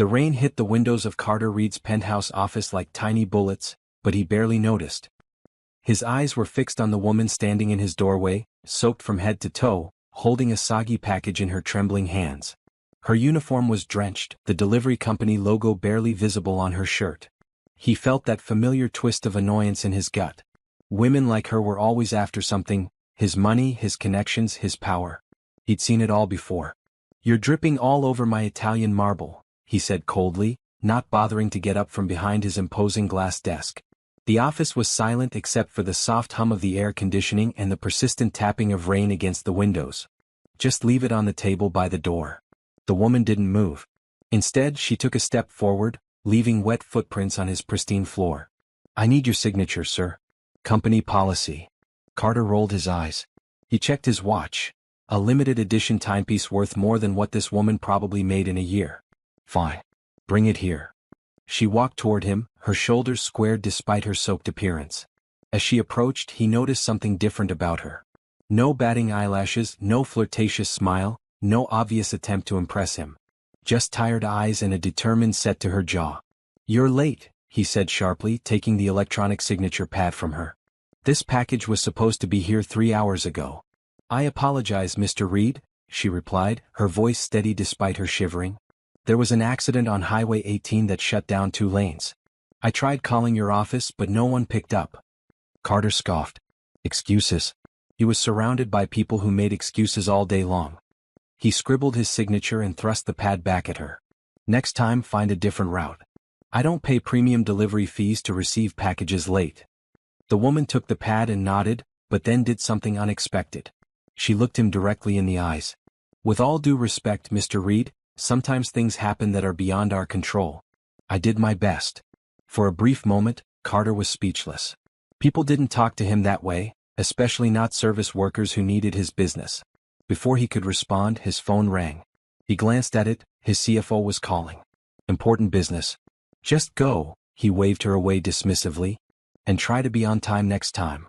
The rain hit the windows of Carter Reed's penthouse office like tiny bullets, but he barely noticed. His eyes were fixed on the woman standing in his doorway, soaked from head to toe, holding a soggy package in her trembling hands. Her uniform was drenched, the delivery company logo barely visible on her shirt. He felt that familiar twist of annoyance in his gut. Women like her were always after something: his money, his connections, his power. He'd seen it all before. "You're dripping all over my Italian marble," he said coldly, not bothering to get up from behind his imposing glass desk. The office was silent except for the soft hum of the air conditioning and the persistent tapping of rain against the windows. "Just leave it on the table by the door." The woman didn't move. Instead, she took a step forward, leaving wet footprints on his pristine floor. "I need your signature, sir." "Company policy." Carter rolled his eyes. He checked his watch. A limited edition timepiece worth more than what this woman probably made in a year. "Fine. Bring it here." She walked toward him, her shoulders squared despite her soaked appearance. As she approached, he noticed something different about her. No batting eyelashes, no flirtatious smile, no obvious attempt to impress him. Just tired eyes and a determined set to her jaw. "You're late," he said sharply, taking the electronic signature pad from her. "This package was supposed to be here 3 hours ago." "I apologize, Mr. Reed," she replied, her voice steady despite her shivering. "There was an accident on Highway 18 that shut down 2 lanes. I tried calling your office but no one picked up." Carter scoffed. Excuses. He was surrounded by people who made excuses all day long. He scribbled his signature and thrust the pad back at her. "Next time, find a different route. I don't pay premium delivery fees to receive packages late." The woman took the pad and nodded, but then did something unexpected. She looked him directly in the eyes. "With all due respect, Mr. Reed, sometimes things happen that are beyond our control. I did my best." For a brief moment, Carter was speechless. People didn't talk to him that way, especially not service workers who needed his business. Before he could respond, his phone rang. He glanced at it. His CFO was calling. "Important business." "Just go," he waved her away dismissively. "And try to be on time next time."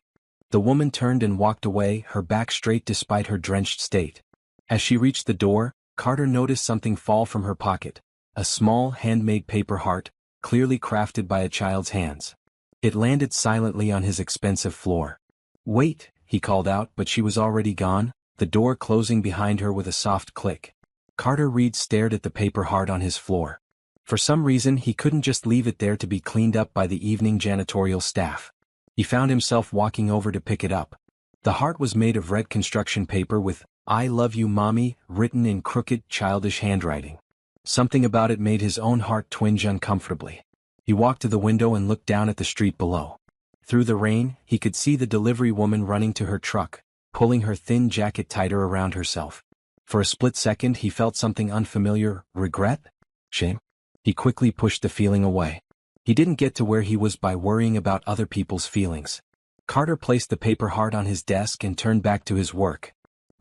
The woman turned and walked away, her back straight despite her drenched state. As she reached the door, Carter noticed something fall from her pocket. A small, handmade paper heart, clearly crafted by a child's hands. It landed silently on his expensive floor. "Wait," he called out, but she was already gone, the door closing behind her with a soft click. Carter Reed stared at the paper heart on his floor. For some reason, he couldn't just leave it there to be cleaned up by the evening janitorial staff. He found himself walking over to pick it up. The heart was made of red construction paper with "I love you, mommy," written in crooked, childish handwriting. Something about it made his own heart twinge uncomfortably. He walked to the window and looked down at the street below. Through the rain, he could see the delivery woman running to her truck, pulling her thin jacket tighter around herself. For a split second he felt something unfamiliar. Regret? Shame? He quickly pushed the feeling away. He didn't get to where he was by worrying about other people's feelings. Carter placed the paper heart on his desk and turned back to his work.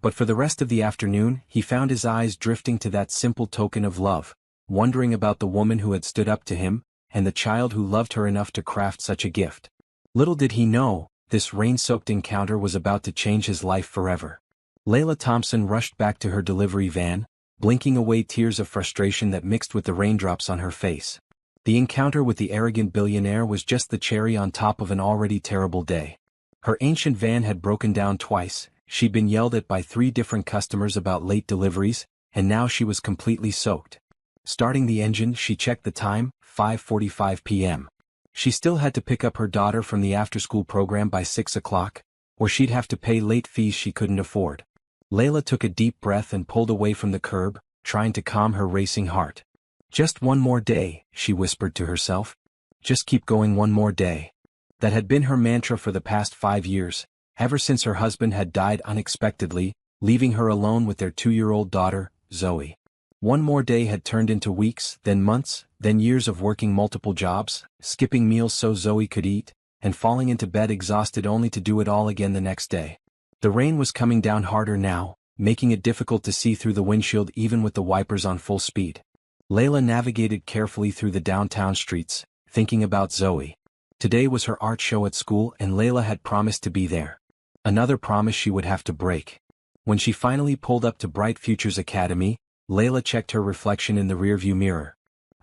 But for the rest of the afternoon, he found his eyes drifting to that simple token of love, wondering about the woman who had stood up to him, and the child who loved her enough to craft such a gift. Little did he know, this rain-soaked encounter was about to change his life forever. Layla Thompson rushed back to her delivery van, blinking away tears of frustration that mixed with the raindrops on her face. The encounter with the arrogant billionaire was just the cherry on top of an already terrible day. Her ancient van had broken down twice, she'd been yelled at by 3 different customers about late deliveries, and now she was completely soaked. Starting the engine, she checked the time, 5:45 p.m. She still had to pick up her daughter from the after-school program by 6 o'clock, or she'd have to pay late fees she couldn't afford. Layla took a deep breath and pulled away from the curb, trying to calm her racing heart. "Just one more day," she whispered to herself. "Just keep going one more day." That had been her mantra for the past 5 years, ever since her husband had died unexpectedly, leaving her alone with their 2-year-old daughter, Zoe. One more day had turned into weeks, then months, then years of working multiple jobs, skipping meals so Zoe could eat, and falling into bed exhausted only to do it all again the next day. The rain was coming down harder now, making it difficult to see through the windshield even with the wipers on full speed. Layla navigated carefully through the downtown streets, thinking about Zoe. Today was her art show at school and Layla had promised to be there. Another promise she would have to break. When she finally pulled up to Bright Futures Academy, Layla checked her reflection in the rearview mirror.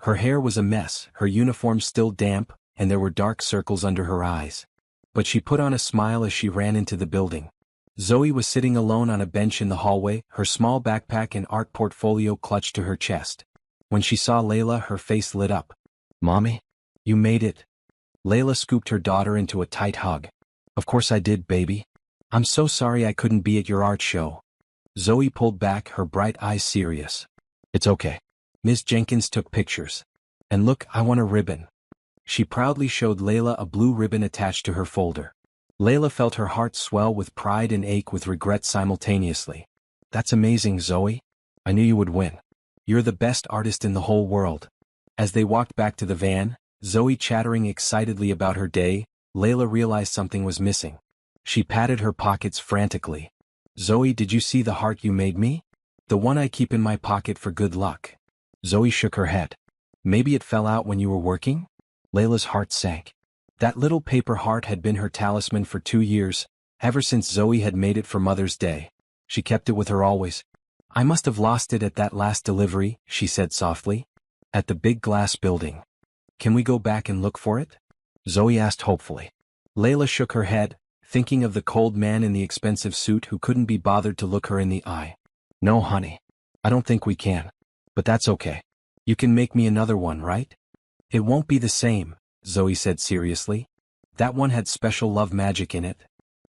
Her hair was a mess, her uniform still damp, and there were dark circles under her eyes. But she put on a smile as she ran into the building. Zoe was sitting alone on a bench in the hallway, her small backpack and art portfolio clutched to her chest. When she saw Layla, her face lit up. "Mommy? You made it." Layla scooped her daughter into a tight hug. "Of course I did, baby. I'm so sorry I couldn't be at your art show." Zoe pulled back, her bright eyes serious. "It's okay. Ms. Jenkins took pictures. And look, I won a ribbon." She proudly showed Layla a blue ribbon attached to her folder. Layla felt her heart swell with pride and ache with regret simultaneously. "That's amazing, Zoe. I knew you would win. You're the best artist in the whole world." As they walked back to the van, Zoe chattering excitedly about her day, Layla realized something was missing. She patted her pockets frantically. "Zoe, did you see the heart you made me? The one I keep in my pocket for good luck." Zoe shook her head. "Maybe it fell out when you were working?" Layla's heart sank. That little paper heart had been her talisman for 2 years, ever since Zoe had made it for Mother's Day. She kept it with her always. "I must have lost it at that last delivery," she said softly. "At the big glass building. Can we go back and look for it?" Zoe asked hopefully. Layla shook her head, thinking of the cold man in the expensive suit who couldn't be bothered to look her in the eye. "No, honey. I don't think we can. But that's okay. You can make me another one, right?" "It won't be the same," Zoe said seriously. "That one had special love magic in it."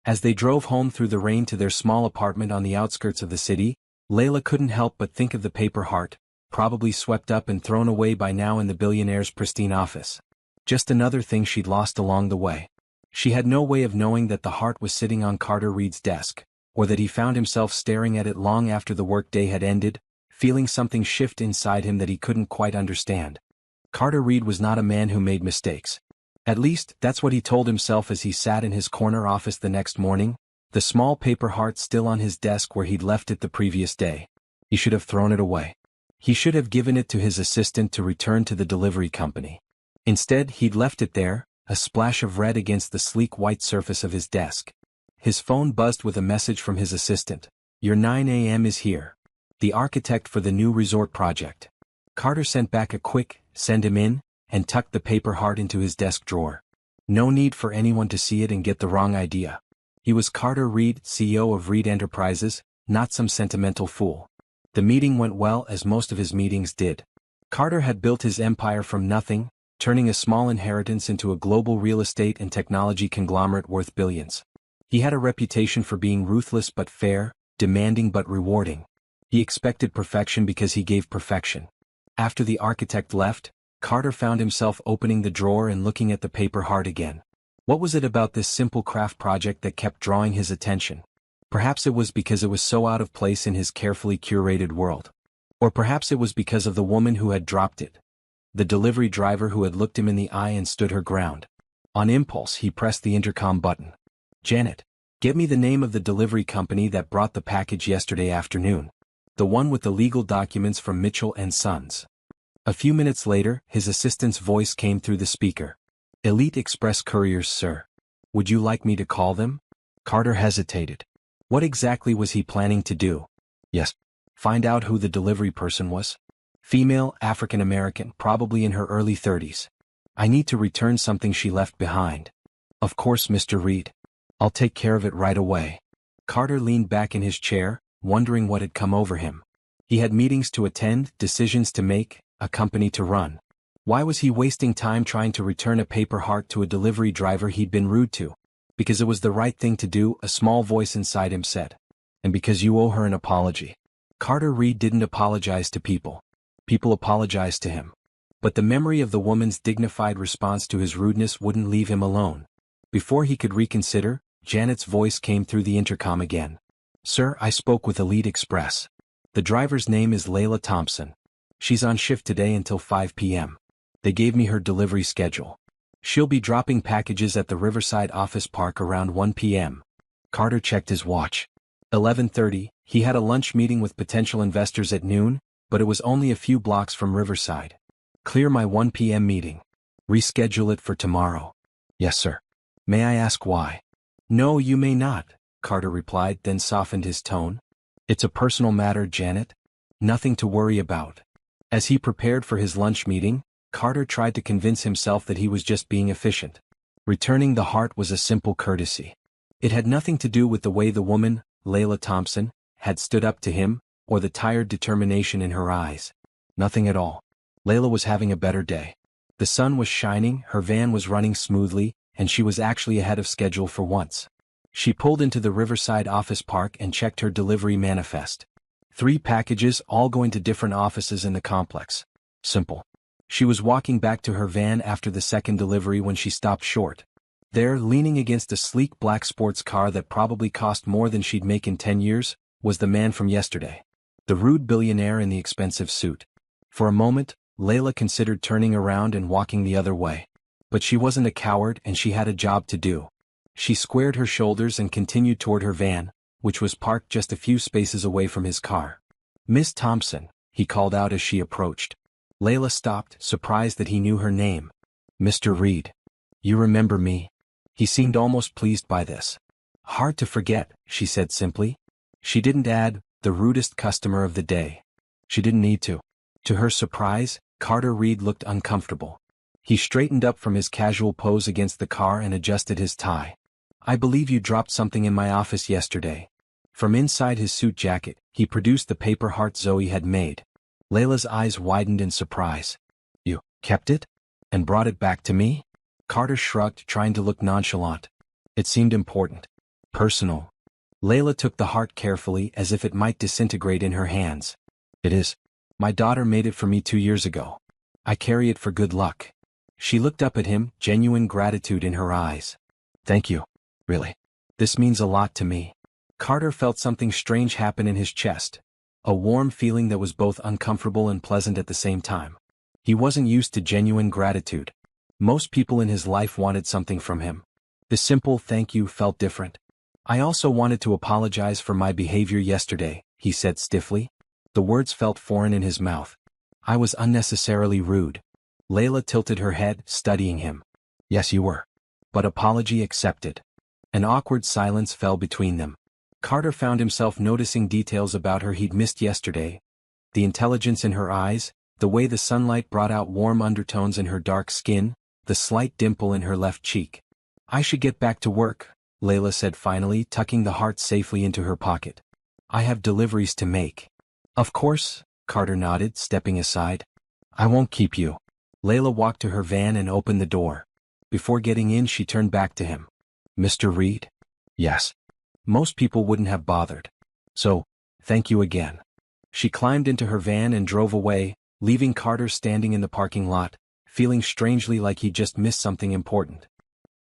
As they drove home through the rain to their small apartment on the outskirts of the city, Layla couldn't help but think of the paper heart, probably swept up and thrown away by now in the billionaire's pristine office. Just another thing she'd lost along the way. She had no way of knowing that the heart was sitting on Carter Reed's desk, or that he found himself staring at it long after the workday had ended, feeling something shift inside him that he couldn't quite understand. Carter Reed was not a man who made mistakes. At least, that's what he told himself as he sat in his corner office the next morning, the small paper heart still on his desk where he'd left it the previous day. He should have thrown it away. He should have given it to his assistant to return to the delivery company. Instead, he'd left it there, a splash of red against the sleek white surface of his desk. His phone buzzed with a message from his assistant. "Your 9 a.m. is here. The architect for the new resort project." Carter sent back a quick, "Send him in," and tucked the paper heart into his desk drawer. No need for anyone to see it and get the wrong idea. He was Carter Reed, CEO of Reed Enterprises, not some sentimental fool. The meeting went well, as most of his meetings did. Carter had built his empire from nothing, turning a small inheritance into a global real estate and technology conglomerate worth billions. He had a reputation for being ruthless but fair, demanding but rewarding. He expected perfection because he gave perfection. After the architect left, Carter found himself opening the drawer and looking at the paper heart again. What was it about this simple craft project that kept drawing his attention? Perhaps it was because it was so out of place in his carefully curated world. Or perhaps it was because of the woman who had dropped it. The delivery driver who had looked him in the eye and stood her ground. On impulse, he pressed the intercom button. "Janet, get me the name of the delivery company that brought the package yesterday afternoon. The one with the legal documents from Mitchell & Sons." A few minutes later, his assistant's voice came through the speaker. "Elite Express Couriers, sir. Would you like me to call them?" Carter hesitated. What exactly was he planning to do? Yes. Find out who the delivery person was. Female, African American, probably in her early 30s. "I need to return something she left behind." "Of course, Mr. Reed. I'll take care of it right away." Carter leaned back in his chair, wondering what had come over him. He had meetings to attend, decisions to make, a company to run. Why was he wasting time trying to return a paper heart to a delivery driver he'd been rude to? Because it was the right thing to do, a small voice inside him said. And because you owe her an apology. Carter Reed didn't apologize to people. People apologized to him. But the memory of the woman's dignified response to his rudeness wouldn't leave him alone. Before he could reconsider, Janet's voice came through the intercom again. "Sir, I spoke with Elite Express. The driver's name is Layla Thompson. She's on shift today until 5 p.m. They gave me her delivery schedule. She'll be dropping packages at the Riverside Office Park around 1 p.m. Carter checked his watch. 11:30, he had a lunch meeting with potential investors at noon, but it was only a few blocks from Riverside. "Clear my 1 p.m. meeting. Reschedule it for tomorrow." "Yes, sir." "May I ask why?" "No, you may not," Carter replied, then softened his tone. "It's a personal matter, Janet. Nothing to worry about." As he prepared for his lunch meeting, Carter tried to convince himself that he was just being efficient. Returning the heart was a simple courtesy. It had nothing to do with the way the woman, Layla Thompson, had stood up to him, or the tired determination in her eyes. Nothing at all. Layla was having a better day. The sun was shining, her van was running smoothly, and she was actually ahead of schedule for once. She pulled into the Riverside office park and checked her delivery manifest. 3 packages, all going to different offices in the complex. Simple. She was walking back to her van after the second delivery when she stopped short. There, leaning against a sleek black sports car that probably cost more than she'd make in 10 years, was the man from yesterday. The rude billionaire in the expensive suit. For a moment, Layla considered turning around and walking the other way. But she wasn't a coward and she had a job to do. She squared her shoulders and continued toward her van, which was parked just a few spaces away from his car. "Miss Thompson," he called out as she approached. Layla stopped, surprised that he knew her name. "Mr. Reed. You remember me?" He seemed almost pleased by this. "Hard to forget," she said simply. She didn't add, "the rudest customer of the day." She didn't need to. To her surprise, Carter Reed looked uncomfortable. He straightened up from his casual pose against the car and adjusted his tie. "I believe you dropped something in my office yesterday." From inside his suit jacket, he produced the paper heart Zoe had made. Layla's eyes widened in surprise. "You kept it? And brought it back to me?" Carter shrugged, trying to look nonchalant. "It seemed important. Personal." Layla took the heart carefully as if it might disintegrate in her hands. "It is. My daughter made it for me 2 years ago. I carry it for good luck." She looked up at him, genuine gratitude in her eyes. "Thank you. Really. This means a lot to me." Carter felt something strange happen in his chest. A warm feeling that was both uncomfortable and pleasant at the same time. He wasn't used to genuine gratitude. Most people in his life wanted something from him. The simple thank you felt different. "I also wanted to apologize for my behavior yesterday," he said stiffly. The words felt foreign in his mouth. "I was unnecessarily rude." Layla tilted her head, studying him. "Yes, you were. But apology accepted." An awkward silence fell between them. Carter found himself noticing details about her he'd missed yesterday. The intelligence in her eyes, the way the sunlight brought out warm undertones in her dark skin, the slight dimple in her left cheek. "I should get back to work," Layla said finally, tucking the heart safely into her pocket. "I have deliveries to make." "Of course," Carter nodded, stepping aside. "I won't keep you." Layla walked to her van and opened the door. Before getting in, she turned back to him. "Mr. Reed?" "Yes." Most people wouldn't have bothered. "So, thank you again." She climbed into her van and drove away, leaving Carter standing in the parking lot, feeling strangely like he'd just missed something important.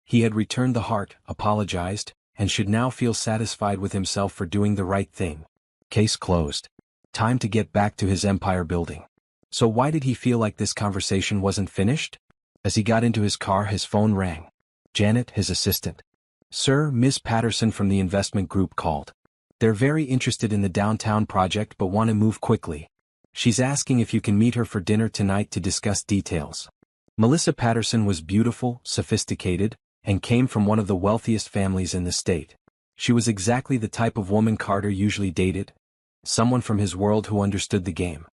He had returned the heart, apologized, and should now feel satisfied with himself for doing the right thing. Case closed. Time to get back to his empire building. So why did he feel like this conversation wasn't finished? As he got into his car, his phone rang. Janet, his assistant. "Sir, Miss Patterson from the investment group called. They're very interested in the downtown project but want to move quickly. She's asking if you can meet her for dinner tonight to discuss details." Melissa Patterson was beautiful, sophisticated, and came from one of the wealthiest families in the state. She was exactly the type of woman Carter usually dated. Someone from his world who understood the game.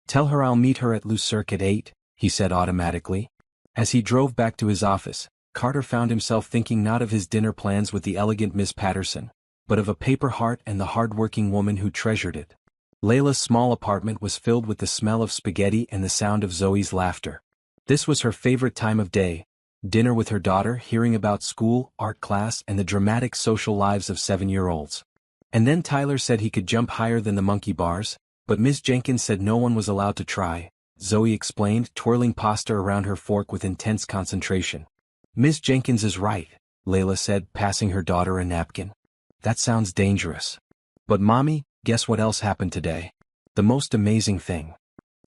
"Tell her I'll meet her at Le Cirque at 8, he said automatically. As he drove back to his office, Carter found himself thinking not of his dinner plans with the elegant Miss Patterson, but of a paper heart and the hard-working woman who treasured it. Layla's small apartment was filled with the smell of spaghetti and the sound of Zoe's laughter. This was her favorite time of day, dinner with her daughter, hearing about school, art class, and the dramatic social lives of 7-year-olds. And then Tyler said he could jump higher than the monkey bars, but Miss Jenkins said no one was allowed to try, Zoe explained, twirling pasta around her fork with intense concentration. "Miss Jenkins is right," Layla said, passing her daughter a napkin. "That sounds dangerous. But Mommy, guess what else happened today? The most amazing thing."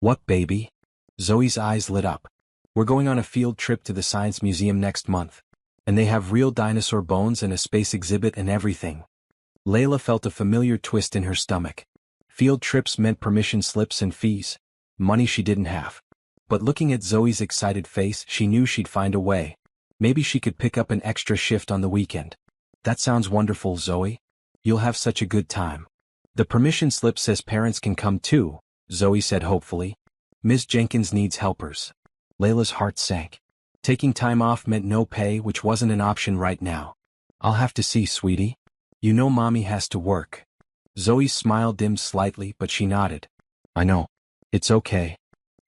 "What, baby?" Zoe's eyes lit up. "We're going on a field trip to the Science Museum next month. And they have real dinosaur bones and a space exhibit and everything." Layla felt a familiar twist in her stomach. Field trips meant permission slips and fees. Money she didn't have. But looking at Zoe's excited face, she knew she'd find a way. Maybe she could pick up an extra shift on the weekend. "That sounds wonderful, Zoe. You'll have such a good time." "The permission slip says parents can come too," Zoe said hopefully. Ms. Jenkins needs helpers. Layla's heart sank. Taking time off meant no pay, which wasn't an option right now. I'll have to see, sweetie. You know mommy has to work. Zoe's smile dimmed slightly, but she nodded. I know. It's okay.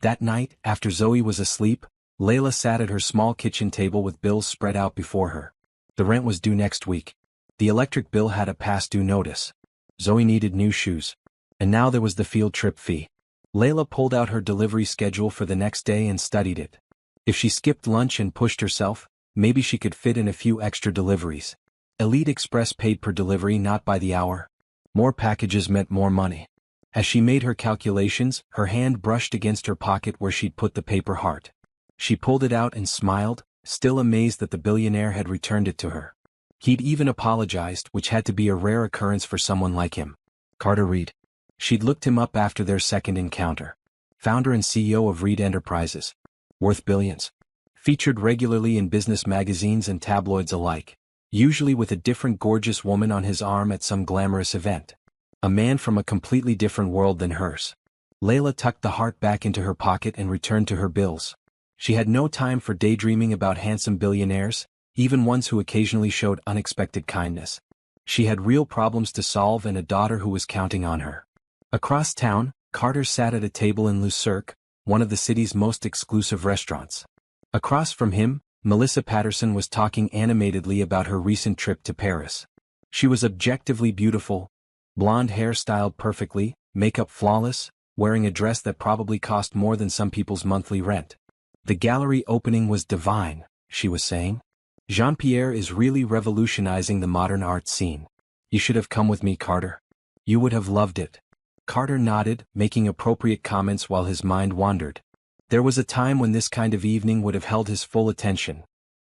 That night, after Zoe was asleep, Layla sat at her small kitchen table with bills spread out before her. The rent was due next week. The electric bill had a past due notice. Zoe needed new shoes. And now there was the field trip fee. Layla pulled out her delivery schedule for the next day and studied it. If she skipped lunch and pushed herself, maybe she could fit in a few extra deliveries. Elite Express paid per delivery, not by the hour. More packages meant more money. As she made her calculations, her hand brushed against her pocket where she'd put the paper heart. She pulled it out and smiled, still amazed that the billionaire had returned it to her. He'd even apologized, which had to be a rare occurrence for someone like him. Carter Reed. She'd looked him up after their second encounter. Founder and CEO of Reed Enterprises. Worth billions. Featured regularly in business magazines and tabloids alike. Usually with a different gorgeous woman on his arm at some glamorous event. A man from a completely different world than hers. Layla tucked the heart back into her pocket and returned to her bills. She had no time for daydreaming about handsome billionaires, even ones who occasionally showed unexpected kindness. She had real problems to solve and a daughter who was counting on her. Across town, Carter sat at a table in Le Cirque, one of the city's most exclusive restaurants. Across from him, Melissa Patterson was talking animatedly about her recent trip to Paris. She was objectively beautiful, blonde hair styled perfectly, makeup flawless, wearing a dress that probably cost more than some people's monthly rent. The gallery opening was divine, she was saying. Jean-Pierre is really revolutionizing the modern art scene. You should have come with me, Carter. You would have loved it. Carter nodded, making appropriate comments while his mind wandered. There was a time when this kind of evening would have held his full attention.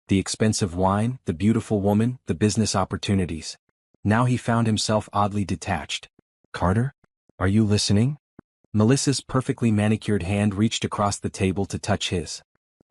The expensive wine, the beautiful woman, the business opportunities. Now he found himself oddly detached. Carter? Are you listening? Melissa's perfectly manicured hand reached across the table to touch his.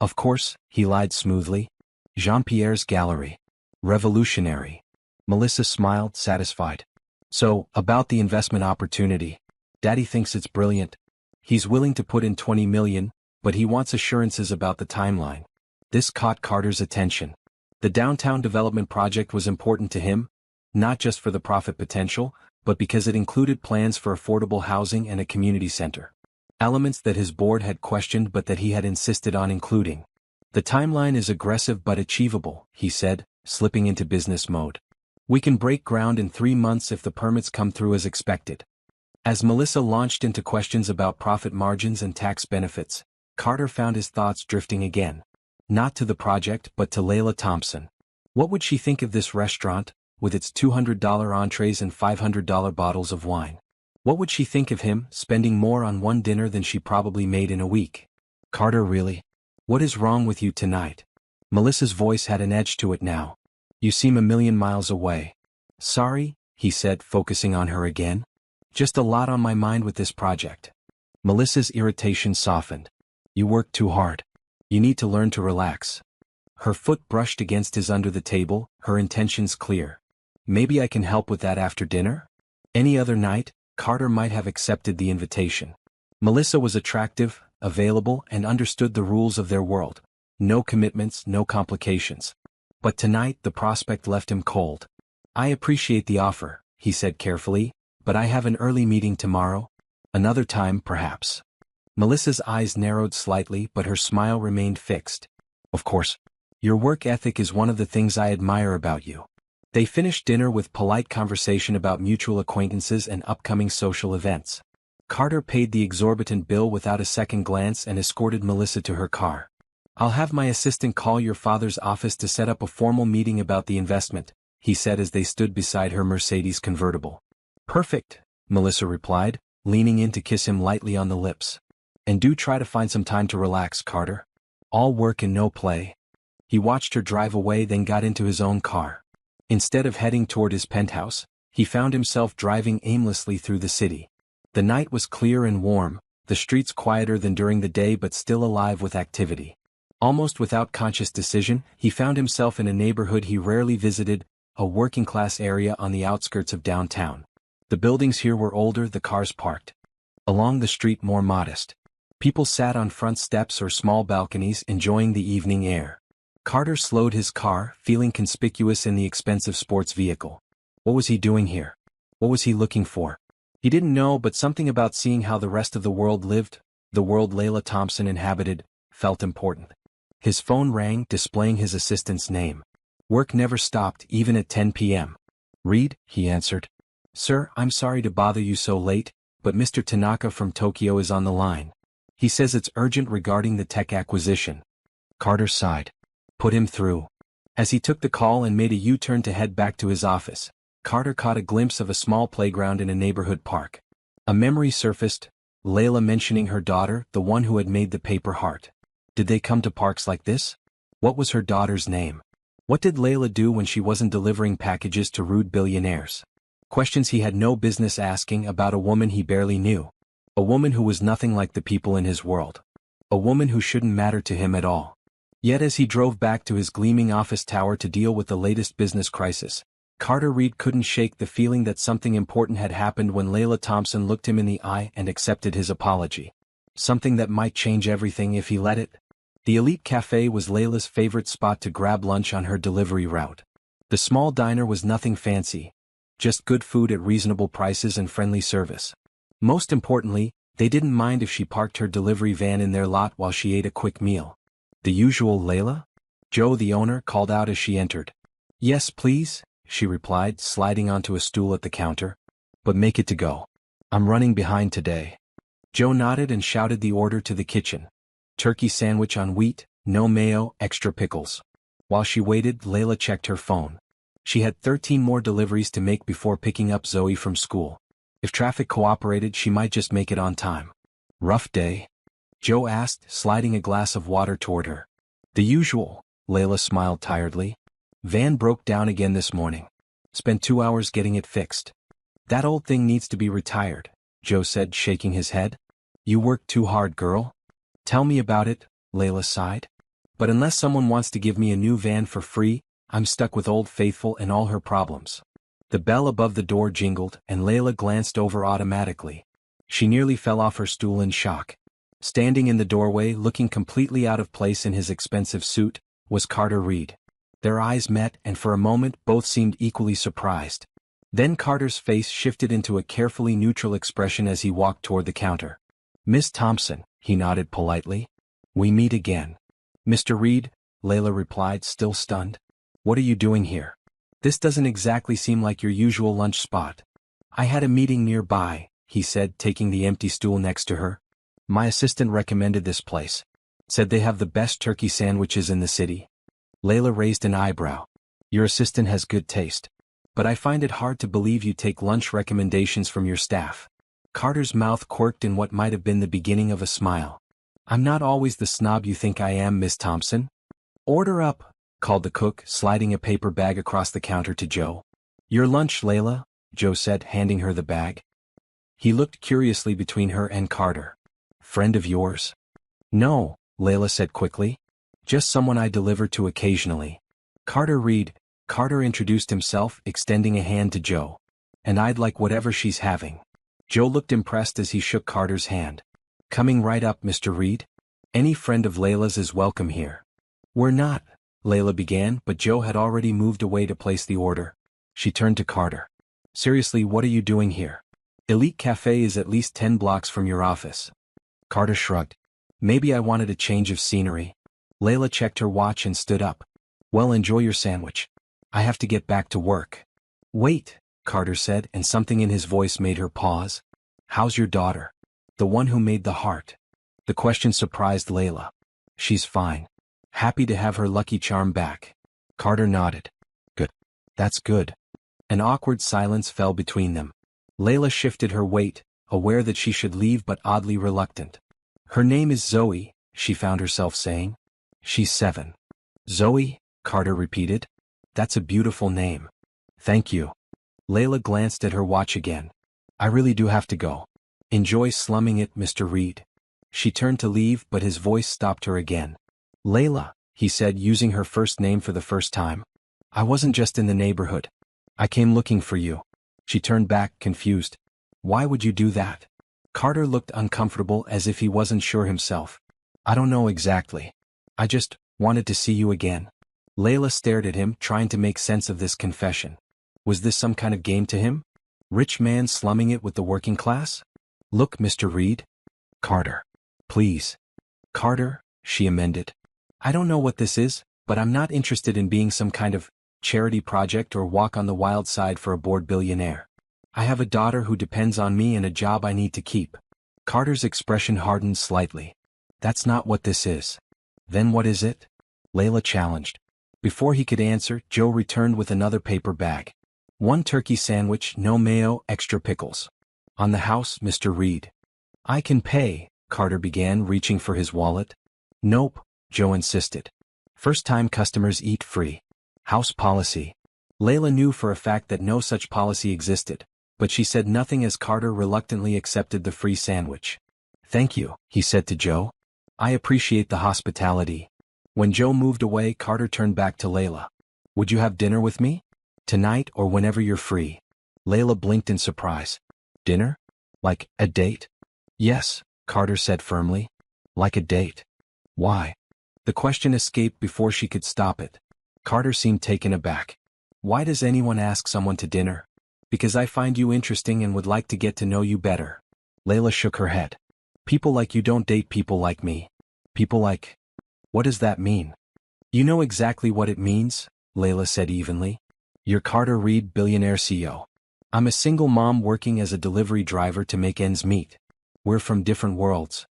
Of course, he lied smoothly. Jean-Pierre's gallery. Revolutionary. Melissa smiled, satisfied. So, about the investment opportunity. Daddy thinks it's brilliant. He's willing to put in $20 million, but he wants assurances about the timeline. This caught Carter's attention. The downtown development project was important to him, not just for the profit potential, but because it included plans for affordable housing and a community center. Elements that his board had questioned but that he had insisted on including. The timeline is aggressive but achievable, he said, slipping into business mode. We can break ground in 3 months if the permits come through as expected. As Melissa launched into questions about profit margins and tax benefits, Carter found his thoughts drifting again. Not to the project but to Layla Thompson. What would she think of this restaurant, with its $200 entrees and $500 bottles of wine? What would she think of him, spending more on one dinner than she probably made in a week? Carter, really? What is wrong with you tonight? Melissa's voice had an edge to it now. You seem a million miles away. Sorry, he said, focusing on her again. Just a lot on my mind with this project. Melissa's irritation softened. You work too hard. You need to learn to relax. Her foot brushed against his under the table, her intentions clear. Maybe I can help with that after dinner? Any other night, Carter might have accepted the invitation. Melissa was attractive, available, and understood the rules of their world. No commitments, no complications. But tonight the prospect left him cold. I appreciate the offer, he said carefully, but I have an early meeting tomorrow. Another time, perhaps. Melissa's eyes narrowed slightly, but her smile remained fixed. Of course. Your work ethic is one of the things I admire about you. They finished dinner with polite conversation about mutual acquaintances and upcoming social events. Carter paid the exorbitant bill without a second glance and escorted Melissa to her car. I'll have my assistant call your father's office to set up a formal meeting about the investment, he said as they stood beside her Mercedes convertible. Perfect, Melissa replied, leaning in to kiss him lightly on the lips. And do try to find some time to relax, Carter. All work and no play. He watched her drive away, then got into his own car. Instead of heading toward his penthouse, he found himself driving aimlessly through the city. The night was clear and warm, the streets quieter than during the day but still alive with activity. Almost without conscious decision, he found himself in a neighborhood he rarely visited, a working-class area on the outskirts of downtown. The buildings here were older, the cars parked along the street more modest. People sat on front steps or small balconies enjoying the evening air. Carter slowed his car, feeling conspicuous in the expensive sports vehicle. What was he doing here? What was he looking for? He didn't know, but something about seeing how the rest of the world lived, the world Layla Thompson inhabited, felt important. His phone rang, displaying his assistant's name. Work never stopped, even at 10 p.m. "Reed," he answered. "Sir, I'm sorry to bother you so late, but Mr. Tanaka from Tokyo is on the line. He says it's urgent regarding the tech acquisition." Carter sighed. "Put him through." As he took the call and made a U-turn to head back to his office, Carter caught a glimpse of a small playground in a neighborhood park. A memory surfaced, Layla mentioning her daughter, the one who had made the paper heart. Did they come to parks like this? What was her daughter's name? What did Layla do when she wasn't delivering packages to rude billionaires? Questions he had no business asking about a woman he barely knew. A woman who was nothing like the people in his world. A woman who shouldn't matter to him at all. Yet as he drove back to his gleaming office tower to deal with the latest business crisis, Carter Reed couldn't shake the feeling that something important had happened when Layla Thompson looked him in the eye and accepted his apology. Something that might change everything if he let it. The Elite Cafe was Layla's favorite spot to grab lunch on her delivery route. The small diner was nothing fancy, just good food at reasonable prices and friendly service. Most importantly, they didn't mind if she parked her delivery van in their lot while she ate a quick meal. "The usual Layla?" Joe, the owner, called out as she entered. "Yes, please," she replied, sliding onto a stool at the counter. "But make it to go. I'm running behind today." Joe nodded and shouted the order to the kitchen. "Turkey sandwich on wheat, no mayo, extra pickles." While she waited, Layla checked her phone. She had 13 more deliveries to make before picking up Zoe from school. If traffic cooperated, she might just make it on time. "Rough day?" Joe asked, sliding a glass of water toward her. "The usual," Layla smiled tiredly. "Van broke down again this morning. Spent 2 hours getting it fixed." "That old thing needs to be retired," Joe said, shaking his head. "You worked too hard, girl." "Tell me about it," Layla sighed. "But unless someone wants to give me a new van for free, I'm stuck with Old Faithful and all her problems." The bell above the door jingled, and Layla glanced over automatically. She nearly fell off her stool in shock. Standing in the doorway, looking completely out of place in his expensive suit, was Carter Reed. Their eyes met, and for a moment both seemed equally surprised. Then Carter's face shifted into a carefully neutral expression as he walked toward the counter. "Miss Thompson," he nodded politely. "We meet again." "Mr. Reed," Layla replied, still stunned. "What are you doing here? This doesn't exactly seem like your usual lunch spot." "I had a meeting nearby," he said, taking the empty stool next to her. "My assistant recommended this place. Said they have the best turkey sandwiches in the city." Layla raised an eyebrow. "Your assistant has good taste. But I find it hard to believe you take lunch recommendations from your staff." Carter's mouth quirked in what might have been the beginning of a smile. "I'm not always the snob you think I am, Miss Thompson." "Order up," called the cook, sliding a paper bag across the counter to Joe. "Your lunch, Layla," Joe said, handing her the bag. He looked curiously between her and Carter. "Friend of yours?" "No," Layla said quickly. "Just someone I deliver to occasionally." "Carter Reed," Carter introduced himself, extending a hand to Joe. "And I'd like whatever she's having." Joe looked impressed as he shook Carter's hand. "Coming right up, Mr. Reed. Any friend of Layla's is welcome here." "We're not," Layla began, but Joe had already moved away to place the order. She turned to Carter. "Seriously, what are you doing here? Elite Cafe is at least 10 blocks from your office." Carter shrugged. "Maybe I wanted a change of scenery." Layla checked her watch and stood up. "Well, enjoy your sandwich. I have to get back to work." "Wait," Carter said, and something in his voice made her pause. "How's your daughter? The one who made the heart?" The question surprised Layla. "She's fine. Happy to have her lucky charm back." Carter nodded. "Good. That's good." An awkward silence fell between them. Layla shifted her weight, aware that she should leave but oddly reluctant. "Her name is Zoe," she found herself saying. "She's 7. "Zoe?" Carter repeated. "That's a beautiful name." "Thank you." Layla glanced at her watch again. "I really do have to go. Enjoy slumming it, Mr. Reed." She turned to leave, but his voice stopped her again. "Layla," he said, using her first name for the first time. "I wasn't just in the neighborhood. I came looking for you." She turned back, confused. "Why would you do that?" Carter looked uncomfortable as if he wasn't sure himself. I don't know exactly. I just wanted to see you again. Layla stared at him, trying to make sense of this confession. Was this some kind of game to him? Rich man slumming it with the working class? Look, Mr. Reed. Carter. Please. Carter, she amended. I don't know what this is, but I'm not interested in being some kind of charity project or walk on the wild side for a bored billionaire. I have a daughter who depends on me and a job I need to keep. Carter's expression hardened slightly. That's not what this is. Then what is it? Layla challenged. Before he could answer, Joe returned with another paper bag. 1 turkey sandwich, no mayo, extra pickles. On the house, Mr. Reed. I can pay, Carter began, reaching for his wallet. Nope, Joe insisted. First-time customers eat free. House policy. Layla knew for a fact that no such policy existed, but she said nothing as Carter reluctantly accepted the free sandwich. Thank you, he said to Joe. I appreciate the hospitality. When Joe moved away, Carter turned back to Layla. Would you have dinner with me? Tonight or whenever you're free. Layla blinked in surprise. Dinner? Like a date? Yes, Carter said firmly. Like a date. Why? The question escaped before she could stop it. Carter seemed taken aback. Why does anyone ask someone to dinner? Because I find you interesting and would like to get to know you better. Layla shook her head. People like you don't date people like me. People like... What does that mean? You know exactly what it means, Layla said evenly. You're Carter Reed, billionaire CEO. I'm a single mom working as a delivery driver to make ends meet. We're from different worlds.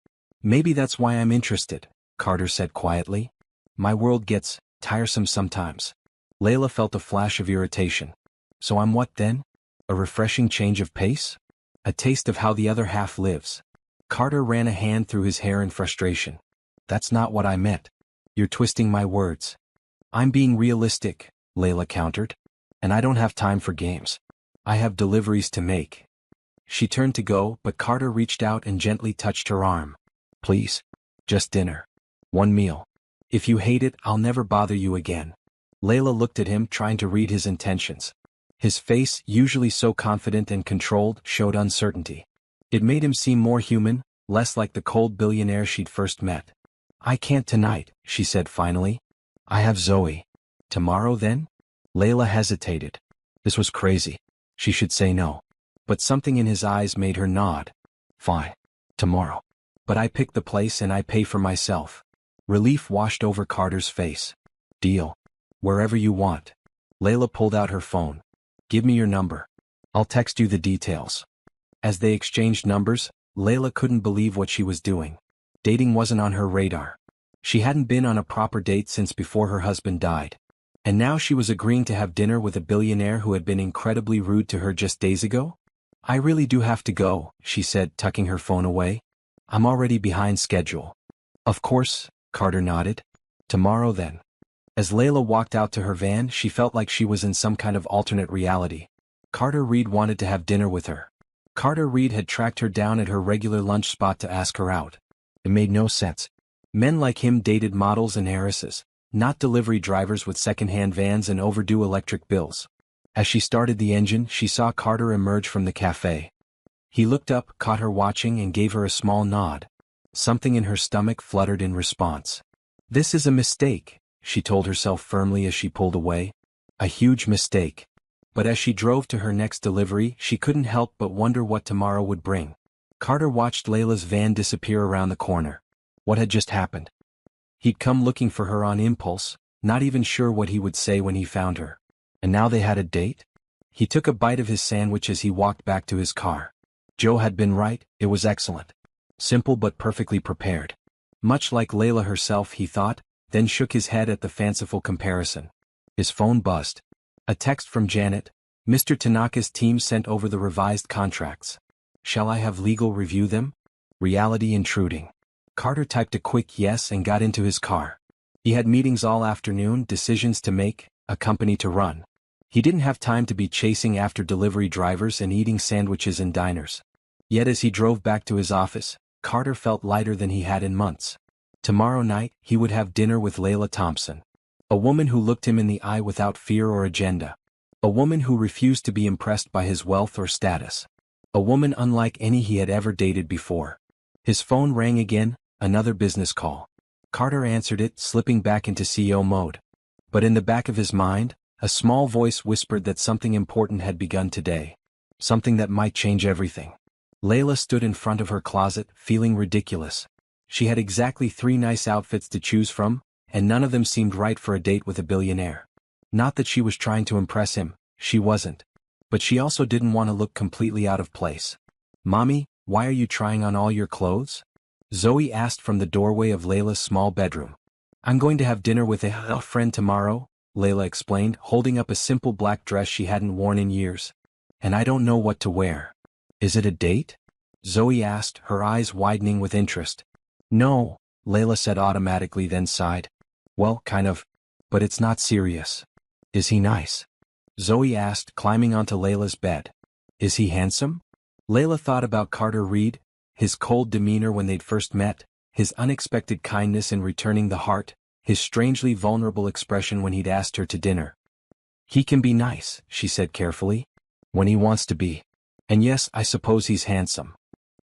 Maybe that's why I'm interested, Carter said quietly. My world gets tiresome sometimes. Layla felt a flash of irritation. So I'm what then? A refreshing change of pace? A taste of how the other half lives. Carter ran a hand through his hair in frustration. That's not what I meant. You're twisting my words. I'm being realistic, Layla countered. And I don't have time for games. I have deliveries to make. She turned to go, but Carter reached out and gently touched her arm. Please. Just dinner. 1 meal. If you hate it, I'll never bother you again. Layla looked at him, trying to read his intentions. His face, usually so confident and controlled, showed uncertainty. It made him seem more human, less like the cold billionaire she'd first met. I can't tonight, she said finally. I have Zoe. Tomorrow then? Layla hesitated. This was crazy. She should say no. But something in his eyes made her nod. Fine. Tomorrow. But I pick the place and I pay for myself. Relief washed over Carter's face. Deal. Wherever you want. Layla pulled out her phone. Give me your number. I'll text you the details. As they exchanged numbers, Layla couldn't believe what she was doing. Dating wasn't on her radar. She hadn't been on a proper date since before her husband died. And now she was agreeing to have dinner with a billionaire who had been incredibly rude to her just days ago? I really do have to go, she said, tucking her phone away. I'm already behind schedule. Of course, Carter nodded. Tomorrow then. As Layla walked out to her van, she felt like she was in some kind of alternate reality. Carter Reed wanted to have dinner with her. Carter Reed had tracked her down at her regular lunch spot to ask her out. It made no sense. Men like him dated models and heiresses, not delivery drivers with second-hand vans and overdue electric bills. As she started the engine, she saw Carter emerge from the cafe. He looked up, caught her watching, and gave her a small nod. Something in her stomach fluttered in response. This is a mistake, she told herself firmly as she pulled away. A huge mistake. But as she drove to her next delivery, she couldn't help but wonder what tomorrow would bring. Carter watched Layla's van disappear around the corner. What had just happened? He'd come looking for her on impulse, not even sure what he would say when he found her. And now they had a date? He took a bite of his sandwich as he walked back to his car. Joe had been right, it was excellent. Simple but perfectly prepared. Much like Layla herself, he thought, then shook his head at the fanciful comparison. His phone buzzed. A text from Janet. Mr. Tanaka's team sent over the revised contracts. Shall I have legal review them? Reality intruding. Carter typed a quick yes and got into his car. He had meetings all afternoon, decisions to make, a company to run. He didn't have time to be chasing after delivery drivers and eating sandwiches in diners. Yet as he drove back to his office, Carter felt lighter than he had in months. Tomorrow night, he would have dinner with Layla Thompson. A woman who looked him in the eye without fear or agenda. A woman who refused to be impressed by his wealth or status. A woman unlike any he had ever dated before. His phone rang again, another business call. Carter answered it, slipping back into CEO mode. But in the back of his mind, a small voice whispered that something important had begun today. Something that might change everything. Layla stood in front of her closet, feeling ridiculous. She had exactly 3 nice outfits to choose from, and none of them seemed right for a date with a billionaire. Not that she was trying to impress him, she wasn't. But she also didn't want to look completely out of place. "Mommy, why are you trying on all your clothes?" Zoe asked from the doorway of Layla's small bedroom. "I'm going to have dinner with a friend tomorrow," Layla explained, holding up a simple black dress she hadn't worn in years. "And I don't know what to wear." "Is it a date?" Zoe asked, her eyes widening with interest. "No," Layla said automatically, then sighed. "Well, kind of. But it's not serious." "Is he nice?" Zoe asked, climbing onto Layla's bed. "Is he handsome?" Layla thought about Carter Reed, his cold demeanor when they'd first met, his unexpected kindness in returning the heart, his strangely vulnerable expression when he'd asked her to dinner. "He can be nice," she said carefully. "When he wants to be. And yes, I suppose he's handsome."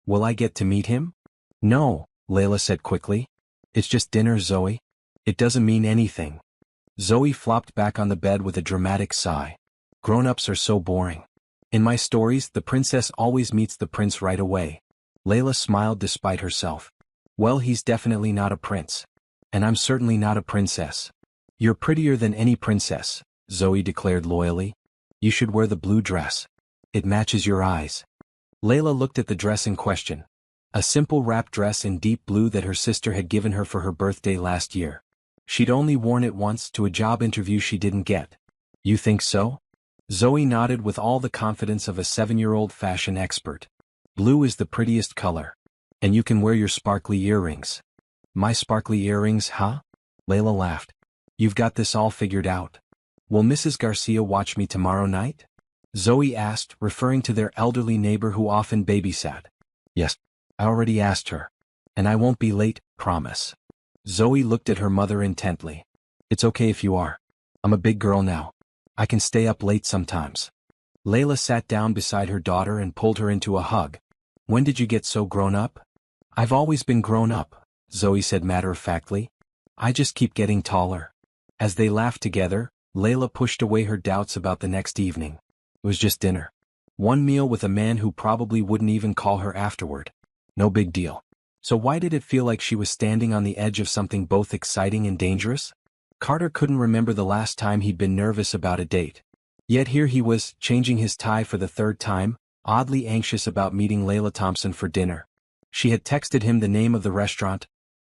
"Will I get to meet him?" "No," Layla said quickly. "It's just dinner, Zoe. It doesn't mean anything." Zoe flopped back on the bed with a dramatic sigh. "Grown-ups are so boring. In my stories, the princess always meets the prince right away." Layla smiled despite herself. "Well, he's definitely not a prince. And I'm certainly not a princess." "You're prettier than any princess," Zoe declared loyally. "You should wear the blue dress. It matches your eyes." Layla looked at the dress in question. A simple wrap dress in deep blue that her sister had given her for her birthday last year. She'd only worn it once to a job interview she didn't get. "You think so?" Zoe nodded with all the confidence of a 7-year-old fashion expert. "Blue is the prettiest color. And you can wear your sparkly earrings." "My sparkly earrings, huh?" Layla laughed. "You've got this all figured out. Will Mrs. Garcia watch me tomorrow night?" Zoe asked, referring to their elderly neighbor who often babysat. "Yes. I already asked her. And I won't be late, promise." Zoe looked at her mother intently. "It's okay if you are. I'm a big girl now. I can stay up late sometimes." Layla sat down beside her daughter and pulled her into a hug. "When did you get so grown up?" "I've always been grown up," Zoe said matter-of-factly. "I just keep getting taller." As they laughed together, Layla pushed away her doubts about the next evening. It was just dinner. One meal with a man who probably wouldn't even call her afterward. No big deal. So why did it feel like she was standing on the edge of something both exciting and dangerous? Carter couldn't remember the last time he'd been nervous about a date. Yet here he was, changing his tie for the 3rd time, oddly anxious about meeting Layla Thompson for dinner. She had texted him the name of the restaurant,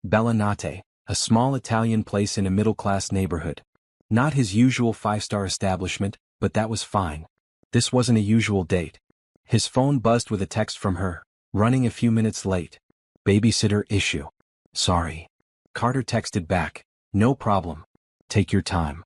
Bellinotte, a small Italian place in a middle-class neighborhood. Not his usual 5-star establishment, but that was fine. This wasn't a usual date. His phone buzzed with a text from her, running a few minutes late. "Babysitter issue. Sorry." Carter texted back, "No problem. Take your time."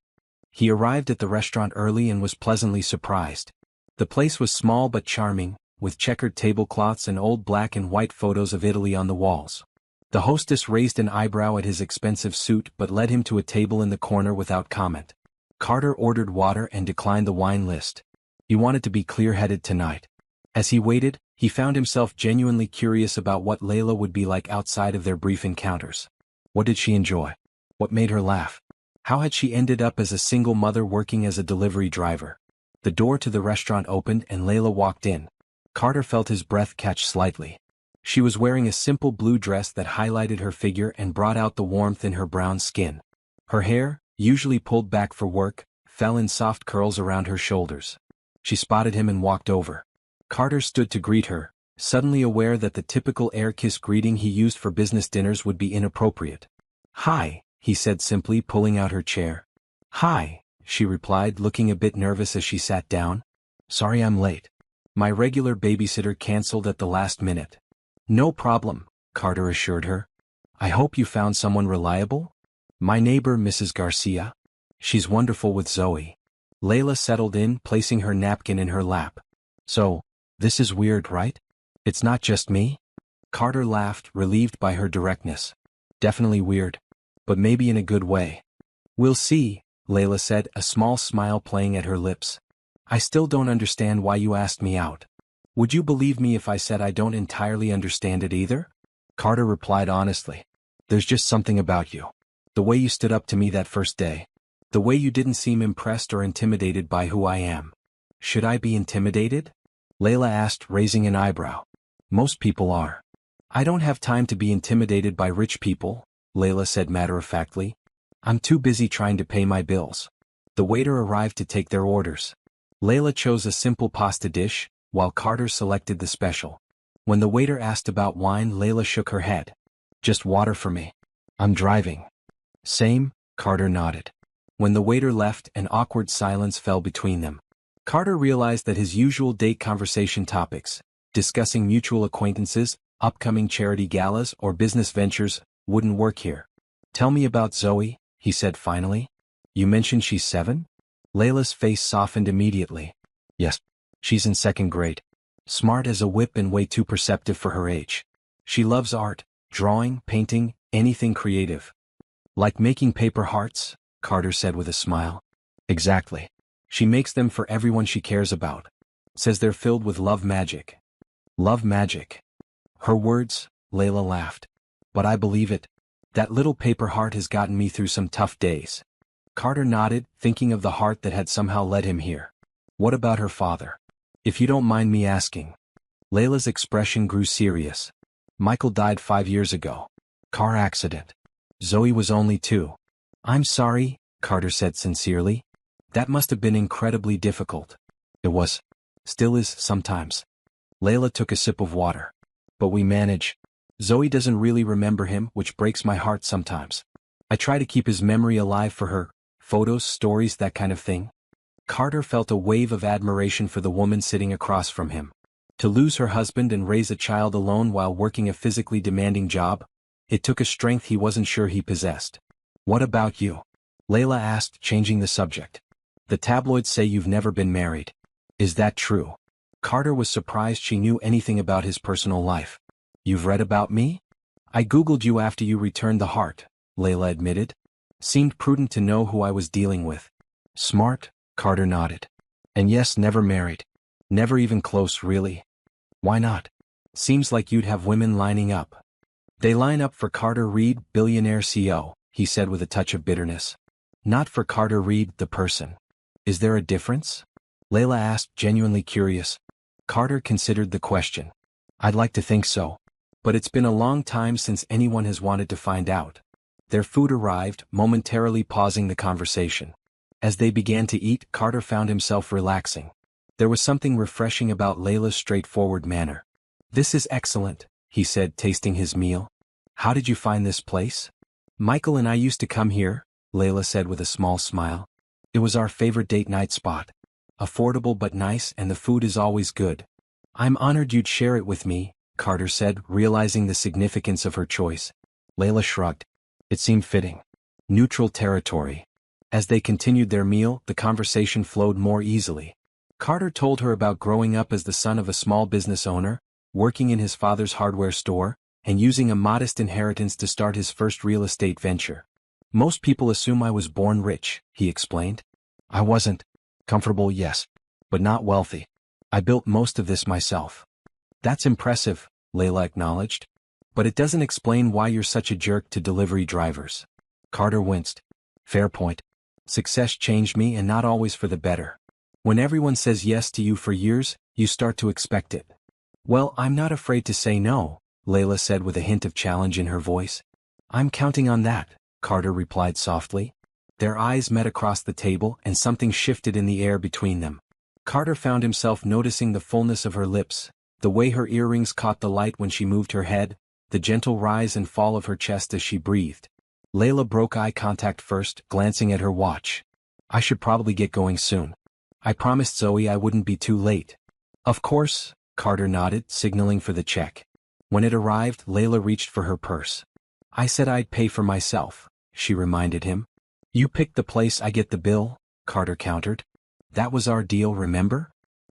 He arrived at the restaurant early and was pleasantly surprised. The place was small but charming, with checkered tablecloths and old black and white photos of Italy on the walls. The hostess raised an eyebrow at his expensive suit but led him to a table in the corner without comment. Carter ordered water and declined the wine list. He wanted to be clear-headed tonight. As he waited, he found himself genuinely curious about what Layla would be like outside of their brief encounters. What did she enjoy? What made her laugh? How had she ended up as a single mother working as a delivery driver? The door to the restaurant opened and Layla walked in. Carter felt his breath catch slightly. She was wearing a simple blue dress that highlighted her figure and brought out the warmth in her brown skin. Her hair, usually pulled back for work, fell in soft curls around her shoulders. She spotted him and walked over. Carter stood to greet her, suddenly aware that the typical air-kiss greeting he used for business dinners would be inappropriate. "Hi," he said simply, pulling out her chair. "Hi," she replied, looking a bit nervous as she sat down. "Sorry I'm late. My regular babysitter canceled at the last minute." "No problem," Carter assured her. "I hope you found someone reliable?" "My neighbor, Mrs. Garcia. She's wonderful with Zoe." Layla settled in, placing her napkin in her lap. "So, this is weird, right? It's not just me?" Carter laughed, relieved by her directness. "Definitely weird. But maybe in a good way." "We'll see," Layla said, a small smile playing at her lips. "I still don't understand why you asked me out." Would you believe me if I said I don't entirely understand it either? Carter replied honestly. There's just something about you. The way you stood up to me that first day. The way you didn't seem impressed or intimidated by who I am. Should I be intimidated? Layla asked, raising an eyebrow. Most people are. I don't have time to be intimidated by rich people, Layla said matter-of-factly. I'm too busy trying to pay my bills. The waiter arrived to take their orders. Layla chose a simple pasta dish, while Carter selected the special. When the waiter asked about wine, Layla shook her head. Just water for me. I'm driving. Same, Carter nodded. When the waiter left, an awkward silence fell between them. Carter realized that his usual date conversation topics, discussing mutual acquaintances, upcoming charity galas, or business ventures, wouldn't work here. Tell me about Zoe, he said finally. You mentioned she's 7? Layla's face softened immediately. Yes, she's in 2nd grade. Smart as a whip and way too perceptive for her age. She loves art, drawing, painting, anything creative. Like making paper hearts, Carter said with a smile. Exactly. She makes them for everyone she cares about. Says they're filled with love magic. Love magic. Her words, Layla laughed. But I believe it. That little paper heart has gotten me through some tough days. Carter nodded, thinking of the heart that had somehow led him here. What about her father? If you don't mind me asking. Layla's expression grew serious. Michael died 5 years ago. Car accident. Zoe was only 2. I'm sorry, Carter said sincerely. That must have been incredibly difficult. It was. Still is, sometimes. Layla took a sip of water. But we manage. Zoe doesn't really remember him, which breaks my heart sometimes. I try to keep his memory alive for her. Photos, stories, that kind of thing. Carter felt a wave of admiration for the woman sitting across from him. To lose her husband and raise a child alone while working a physically demanding job, it took a strength he wasn't sure he possessed. What about you? Layla asked, changing the subject. The tabloids say you've never been married. Is that true? Carter was surprised she knew anything about his personal life. You've read about me? I googled you after you returned the heart, Layla admitted. Seemed prudent to know who I was dealing with. Smart, Carter nodded. And yes, never married. Never even close, really. Why not? Seems like you'd have women lining up. They line up for Carter Reed, Billionaire CEO, he said with a touch of bitterness. Not for Carter Reed, the person. Is there a difference? Layla asked, genuinely curious. Carter considered the question. I'd like to think so. But it's been a long time since anyone has wanted to find out. Their food arrived, momentarily pausing the conversation. As they began to eat, Carter found himself relaxing. There was something refreshing about Layla's straightforward manner. This is excellent, he said, tasting his meal. How did you find this place? Michael and I used to come here, Layla said with a small smile. It was our favorite date night spot. Affordable but nice, and the food is always good. I'm honored you'd share it with me, Carter said, realizing the significance of her choice. Layla shrugged. It seemed fitting. Neutral territory. As they continued their meal, the conversation flowed more easily. Carter told her about growing up as the son of a small business owner, working in his father's hardware store, and using a modest inheritance to start his first real estate venture. Most people assume I was born rich, he explained. I wasn't. Comfortable, yes. But not wealthy. I built most of this myself. That's impressive, Layla acknowledged. But it doesn't explain why you're such a jerk to delivery drivers. Carter winced. Fair point. Success changed me, and not always for the better. When everyone says yes to you for years, you start to expect it. Well, I'm not afraid to say no, Layla said with a hint of challenge in her voice. I'm counting on that, Carter replied softly. Their eyes met across the table, and something shifted in the air between them. Carter found himself noticing the fullness of her lips, the way her earrings caught the light when she moved her head, the gentle rise and fall of her chest as she breathed. Layla broke eye contact first, glancing at her watch. I should probably get going soon. I promised Zoe I wouldn't be too late. Of course, Carter nodded, signaling for the check. When it arrived, Layla reached for her purse. I said I'd pay for myself, she reminded him. You picked the place, I get the bill, Carter countered. That was our deal, remember?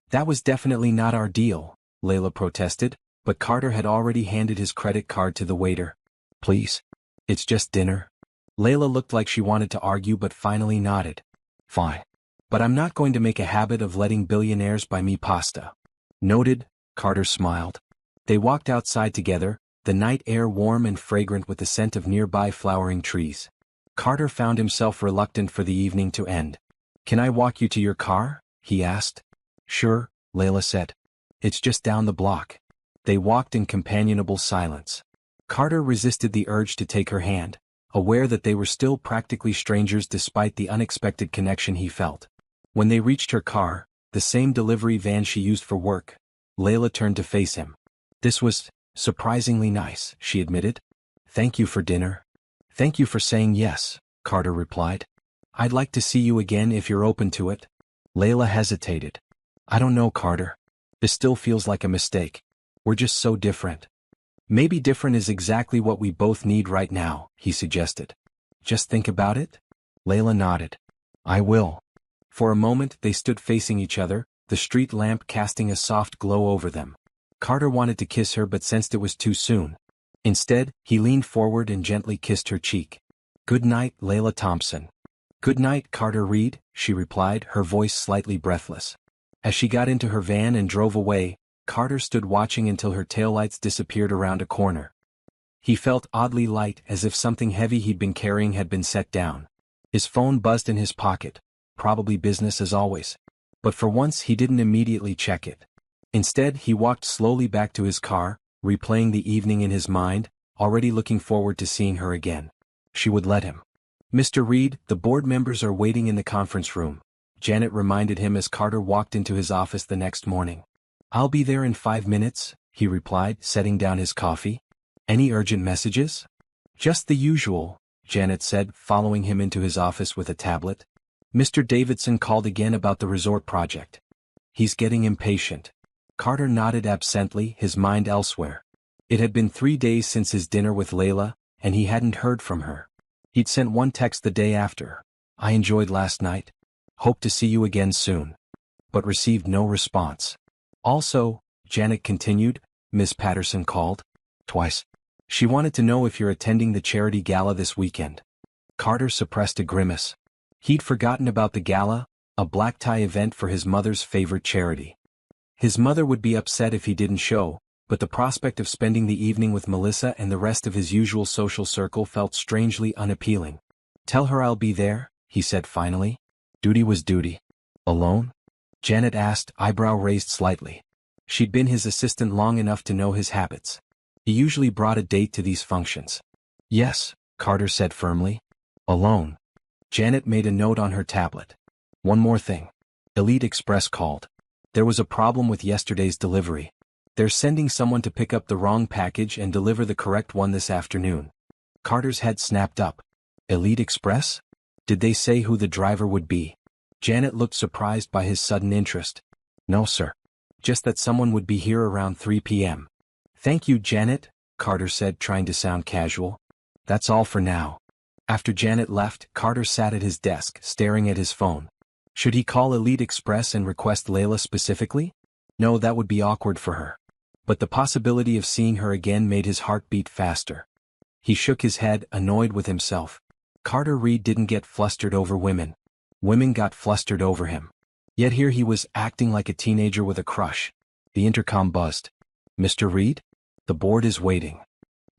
That was definitely not our deal, Layla protested, but Carter had already handed his credit card to the waiter. Please. It's just dinner. Layla looked like she wanted to argue but finally nodded. Fine. But I'm not going to make a habit of letting billionaires buy me pasta. Noted, Carter smiled. They walked outside together, the night air warm and fragrant with the scent of nearby flowering trees. Carter found himself reluctant for the evening to end. "Can I walk you to your car?" he asked. "Sure," Layla said. "It's just down the block." They walked in companionable silence. Carter resisted the urge to take her hand, aware that they were still practically strangers despite the unexpected connection he felt. When they reached her car, the same delivery van she used for work, Layla turned to face him. "This was surprisingly nice," she admitted. "Thank you for dinner." "Thank you for saying yes," Carter replied. "I'd like to see you again if you're open to it." Layla hesitated. "I don't know, Carter. This still feels like a mistake. We're just so different." "Maybe different is exactly what we both need right now," he suggested. "Just think about it?" Layla nodded. "I will." For a moment they stood facing each other, the street lamp casting a soft glow over them. Carter wanted to kiss her but sensed it was too soon. Instead, he leaned forward and gently kissed her cheek. "Good night, Layla Thompson." "Good night, Carter Reed," she replied, her voice slightly breathless. As she got into her van and drove away, Carter stood watching until her taillights disappeared around a corner. He felt oddly light, as if something heavy he'd been carrying had been set down. His phone buzzed in his pocket, probably business as always. But for once he didn't immediately check it. Instead, he walked slowly back to his car, replaying the evening in his mind, already looking forward to seeing her again. She would let him. "Mr. Reed, the board members are waiting in the conference room," Janet reminded him as Carter walked into his office the next morning. "I'll be there in 5 minutes," he replied, setting down his coffee. "Any urgent messages?" "Just the usual," Janet said, following him into his office with a tablet. "Mr. Davidson called again about the resort project. He's getting impatient." Carter nodded absently, his mind elsewhere. It had been 3 days since his dinner with Layla, and he hadn't heard from her. He'd sent one text the day after. "I enjoyed last night. Hope to see you again soon." But received no response. "Also," Janet continued, "Miss Patterson called. Twice. She wanted to know if you're attending the charity gala this weekend." Carter suppressed a grimace. He'd forgotten about the gala, a black tie event for his mother's favorite charity. His mother would be upset if he didn't show, but the prospect of spending the evening with Melissa and the rest of his usual social circle felt strangely unappealing. "Tell her I'll be there," he said finally. Duty was duty. "Alone?" Janet asked, eyebrow raised slightly. She'd been his assistant long enough to know his habits. He usually brought a date to these functions. "Yes," Carter said firmly. "Alone." Janet made a note on her tablet. "One more thing. Elite Express called. There was a problem with yesterday's delivery. They're sending someone to pick up the wrong package and deliver the correct one this afternoon." Carter's head snapped up. "Elite Express? Did they say who the driver would be?" Janet looked surprised by his sudden interest. "No, sir. Just that someone would be here around 3 p.m. "Thank you, Janet," Carter said, trying to sound casual. "That's all for now." After Janet left, Carter sat at his desk, staring at his phone. Should he call Elite Express and request Layla specifically? No, that would be awkward for her. But the possibility of seeing her again made his heart beat faster. He shook his head, annoyed with himself. Carter Reed didn't get flustered over women. Women got flustered over him. Yet here he was, acting like a teenager with a crush. The intercom buzzed. "Mr. Reed? The board is waiting."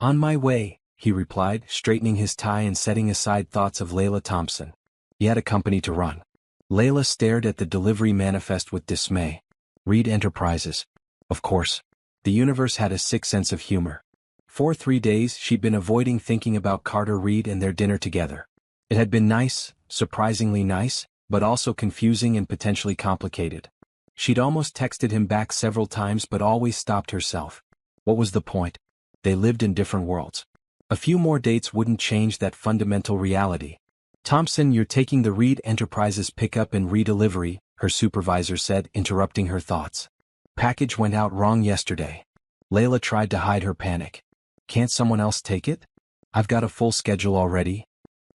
"On my way," he replied, straightening his tie and setting aside thoughts of Layla Thompson. He had a company to run. Layla stared at the delivery manifest with dismay. Reed Enterprises. Of course. The universe had a sick sense of humor. For 3 days she'd been avoiding thinking about Carter Reed and their dinner together. It had been nice, surprisingly nice, but also confusing and potentially complicated. She'd almost texted him back several times but always stopped herself. What was the point? They lived in different worlds. A few more dates wouldn't change that fundamental reality. "Thompson, you're taking the Reed Enterprises pickup and redelivery," her supervisor said, interrupting her thoughts. "Package went out wrong yesterday." Layla tried to hide her panic. "Can't someone else take it? I've got a full schedule already."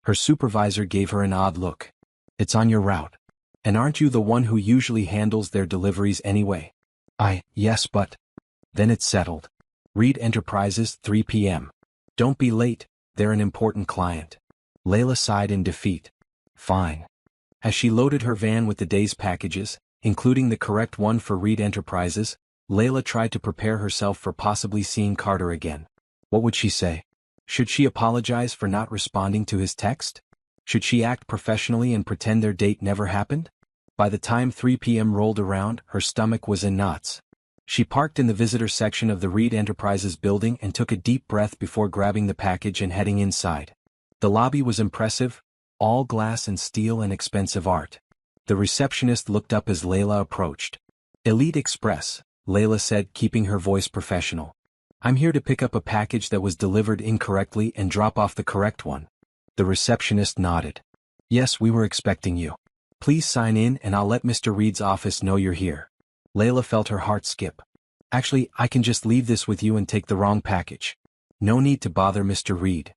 Her supervisor gave her an odd look. "It's on your route. And aren't you the one who usually handles their deliveries anyway?" Yes, but..." Then it's settled. Reed Enterprises, 3 p.m. "Don't be late, they're an important client." Layla sighed in defeat. "Fine." As she loaded her van with the day's packages, including the correct one for Reed Enterprises, Layla tried to prepare herself for possibly seeing Carter again. What would she say? Should she apologize for not responding to his text? Should she act professionally and pretend their date never happened? By the time 3 p.m. rolled around, her stomach was in knots. She parked in the visitor section of the Reed Enterprises building and took a deep breath before grabbing the package and heading inside. The lobby was impressive, all glass and steel and expensive art. The receptionist looked up as Layla approached. "Elite Express," Layla said, keeping her voice professional. "I'm here to pick up a package that was delivered incorrectly and drop off the correct one." The receptionist nodded. "Yes, we were expecting you. Please sign in and I'll let Mr. Reed's office know you're here." Layla felt her heart skip. "Actually, I can just leave this with you and take the wrong package. No need to bother Mr. Reed.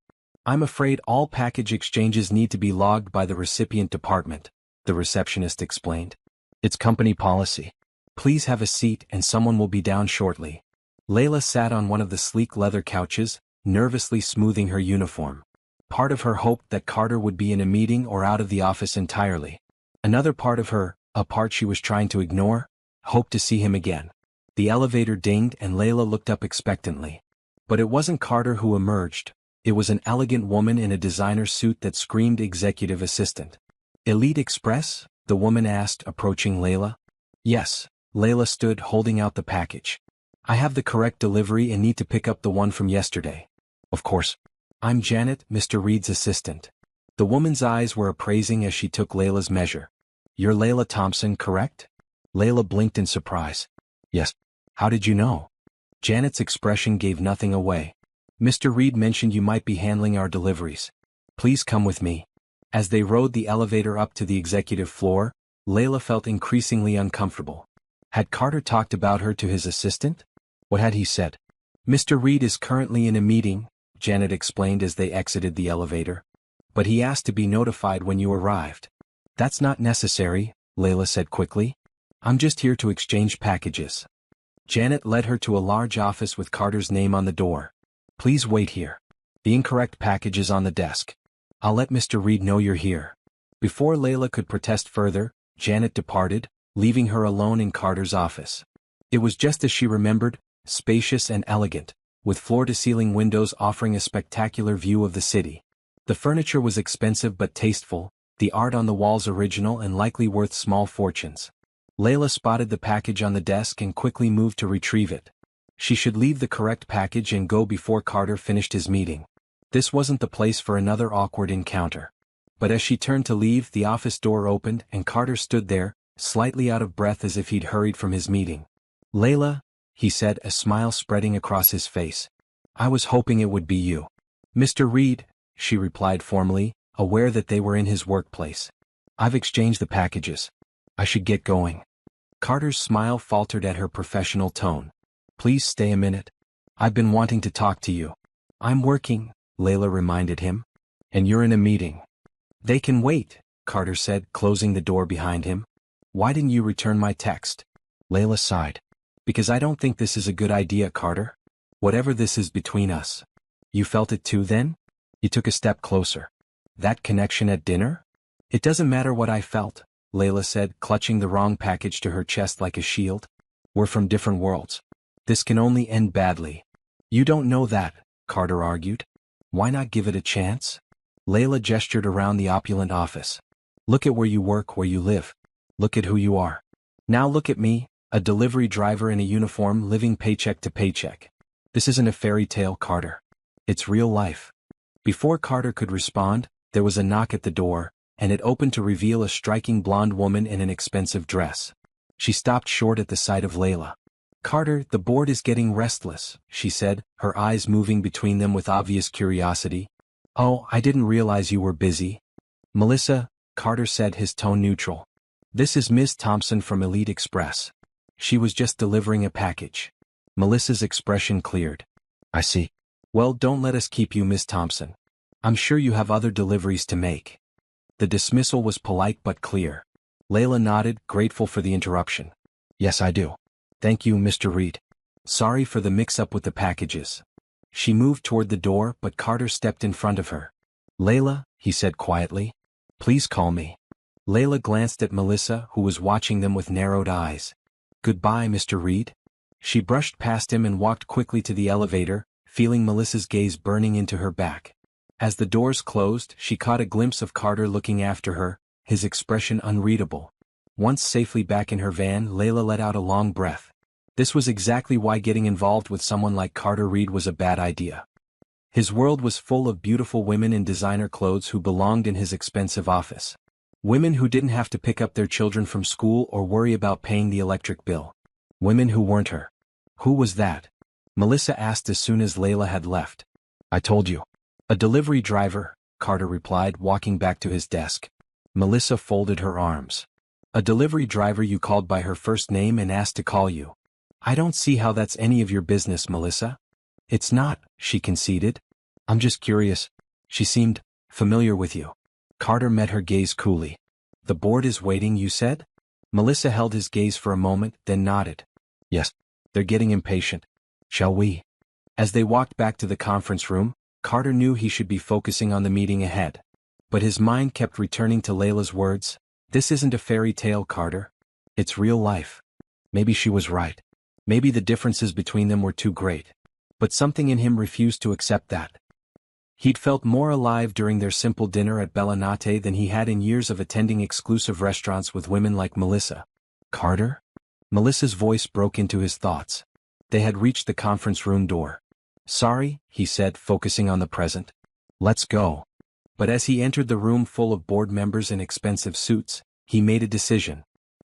I'm afraid all package exchanges need to be logged by the recipient department," the receptionist explained. "It's company policy. Please have a seat and someone will be down shortly." Layla sat on one of the sleek leather couches, nervously smoothing her uniform. Part of her hoped that Carter would be in a meeting or out of the office entirely. Another part of her, a part she was trying to ignore, hoped to see him again. The elevator dinged and Layla looked up expectantly. But it wasn't Carter who emerged. It was an elegant woman in a designer suit that screamed executive assistant. "Elite Express?" the woman asked, approaching Layla. "Yes." Layla stood, holding out the package. "I have the correct delivery and need to pick up the one from yesterday." "Of course. I'm Janet, Mr. Reed's assistant." The woman's eyes were appraising as she took Layla's measure. "You're Layla Thompson, correct?" Layla blinked in surprise. "Yes. How did you know?" Janet's expression gave nothing away. "Mr. Reed mentioned you might be handling our deliveries. Please come with me." As they rode the elevator up to the executive floor, Layla felt increasingly uncomfortable. Had Carter talked about her to his assistant? What had he said? "Mr. Reed is currently in a meeting," Janet explained as they exited the elevator. "But he asked to be notified when you arrived." "That's not necessary," Layla said quickly. "I'm just here to exchange packages." Janet led her to a large office with Carter's name on the door. "Please wait here. The incorrect package is on the desk. I'll let Mr. Reed know you're here." Before Layla could protest further, Janet departed, leaving her alone in Carter's office. It was just as she remembered, spacious and elegant, with floor-to-ceiling windows offering a spectacular view of the city. The furniture was expensive but tasteful, the art on the walls original and likely worth small fortunes. Layla spotted the package on the desk and quickly moved to retrieve it. She should leave the correct package and go before Carter finished his meeting. This wasn't the place for another awkward encounter. But as she turned to leave, the office door opened and Carter stood there, slightly out of breath as if he'd hurried from his meeting. "Layla," he said, a smile spreading across his face. "I was hoping it would be you." "Mr. Reed," she replied formally, aware that they were in his workplace. "I've exchanged the packages. I should get going." Carter's smile faltered at her professional tone. "Please stay a minute. I've been wanting to talk to you." "I'm working," Layla reminded him. "And you're in a meeting." "They can wait," Carter said, closing the door behind him. "Why didn't you return my text?" Layla sighed. "Because I don't think this is a good idea, Carter. Whatever this is between us." "You felt it too then?" He took a step closer. "That connection at dinner?" "It doesn't matter what I felt," Layla said, clutching the wrong package to her chest like a shield. "We're from different worlds. This can only end badly." "You don't know that," Carter argued. "Why not give it a chance?" Layla gestured around the opulent office. "Look at where you work, where you live. Look at who you are. Now look at me, a delivery driver in a uniform living paycheck to paycheck. This isn't a fairy tale, Carter. It's real life." Before Carter could respond, there was a knock at the door, and it opened to reveal a striking blonde woman in an expensive dress. She stopped short at the sight of Layla. "Carter, the board is getting restless," she said, her eyes moving between them with obvious curiosity. "Oh, I didn't realize you were busy." "Melissa," Carter said, his tone neutral. "This is Ms. Thompson from Elite Express. She was just delivering a package." Melissa's expression cleared. "I see. Well, don't let us keep you, Miss Thompson. I'm sure you have other deliveries to make." The dismissal was polite but clear. Layla nodded, grateful for the interruption. "Yes, I do. Thank you, Mr. Reed. Sorry for the mix-up with the packages." She moved toward the door, but Carter stepped in front of her. "Layla," he said quietly. "Please call me." Layla glanced at Melissa, who was watching them with narrowed eyes. "Goodbye, Mr. Reed." She brushed past him and walked quickly to the elevator, feeling Melissa's gaze burning into her back. As the doors closed, she caught a glimpse of Carter looking after her, his expression unreadable. Once safely back in her van, Layla let out a long breath. This was exactly why getting involved with someone like Carter Reed was a bad idea. His world was full of beautiful women in designer clothes who belonged in his expensive office. Women who didn't have to pick up their children from school or worry about paying the electric bill. Women who weren't her. Who was that? Melissa asked as soon as Layla had left. I told you. A delivery driver, Carter replied, walking back to his desk. Melissa folded her arms. A delivery driver you called by her first name and asked to call you. I don't see how that's any of your business, Melissa. It's not, she conceded. I'm just curious. She seemed familiar with you. Carter met her gaze coolly. The board is waiting, you said? Melissa held his gaze for a moment, then nodded. Yes. They're getting impatient. Shall we? As they walked back to the conference room, Carter knew he should be focusing on the meeting ahead. But his mind kept returning to Layla's words. This isn't a fairy tale, Carter. It's real life. Maybe she was right. Maybe the differences between them were too great. But something in him refused to accept that. He'd felt more alive during their simple dinner at Bellinotte than he had in years of attending exclusive restaurants with women like Melissa. Carter? Melissa's voice broke into his thoughts. They had reached the conference room door. Sorry, he said, focusing on the present. Let's go. But as he entered the room full of board members in expensive suits, he made a decision.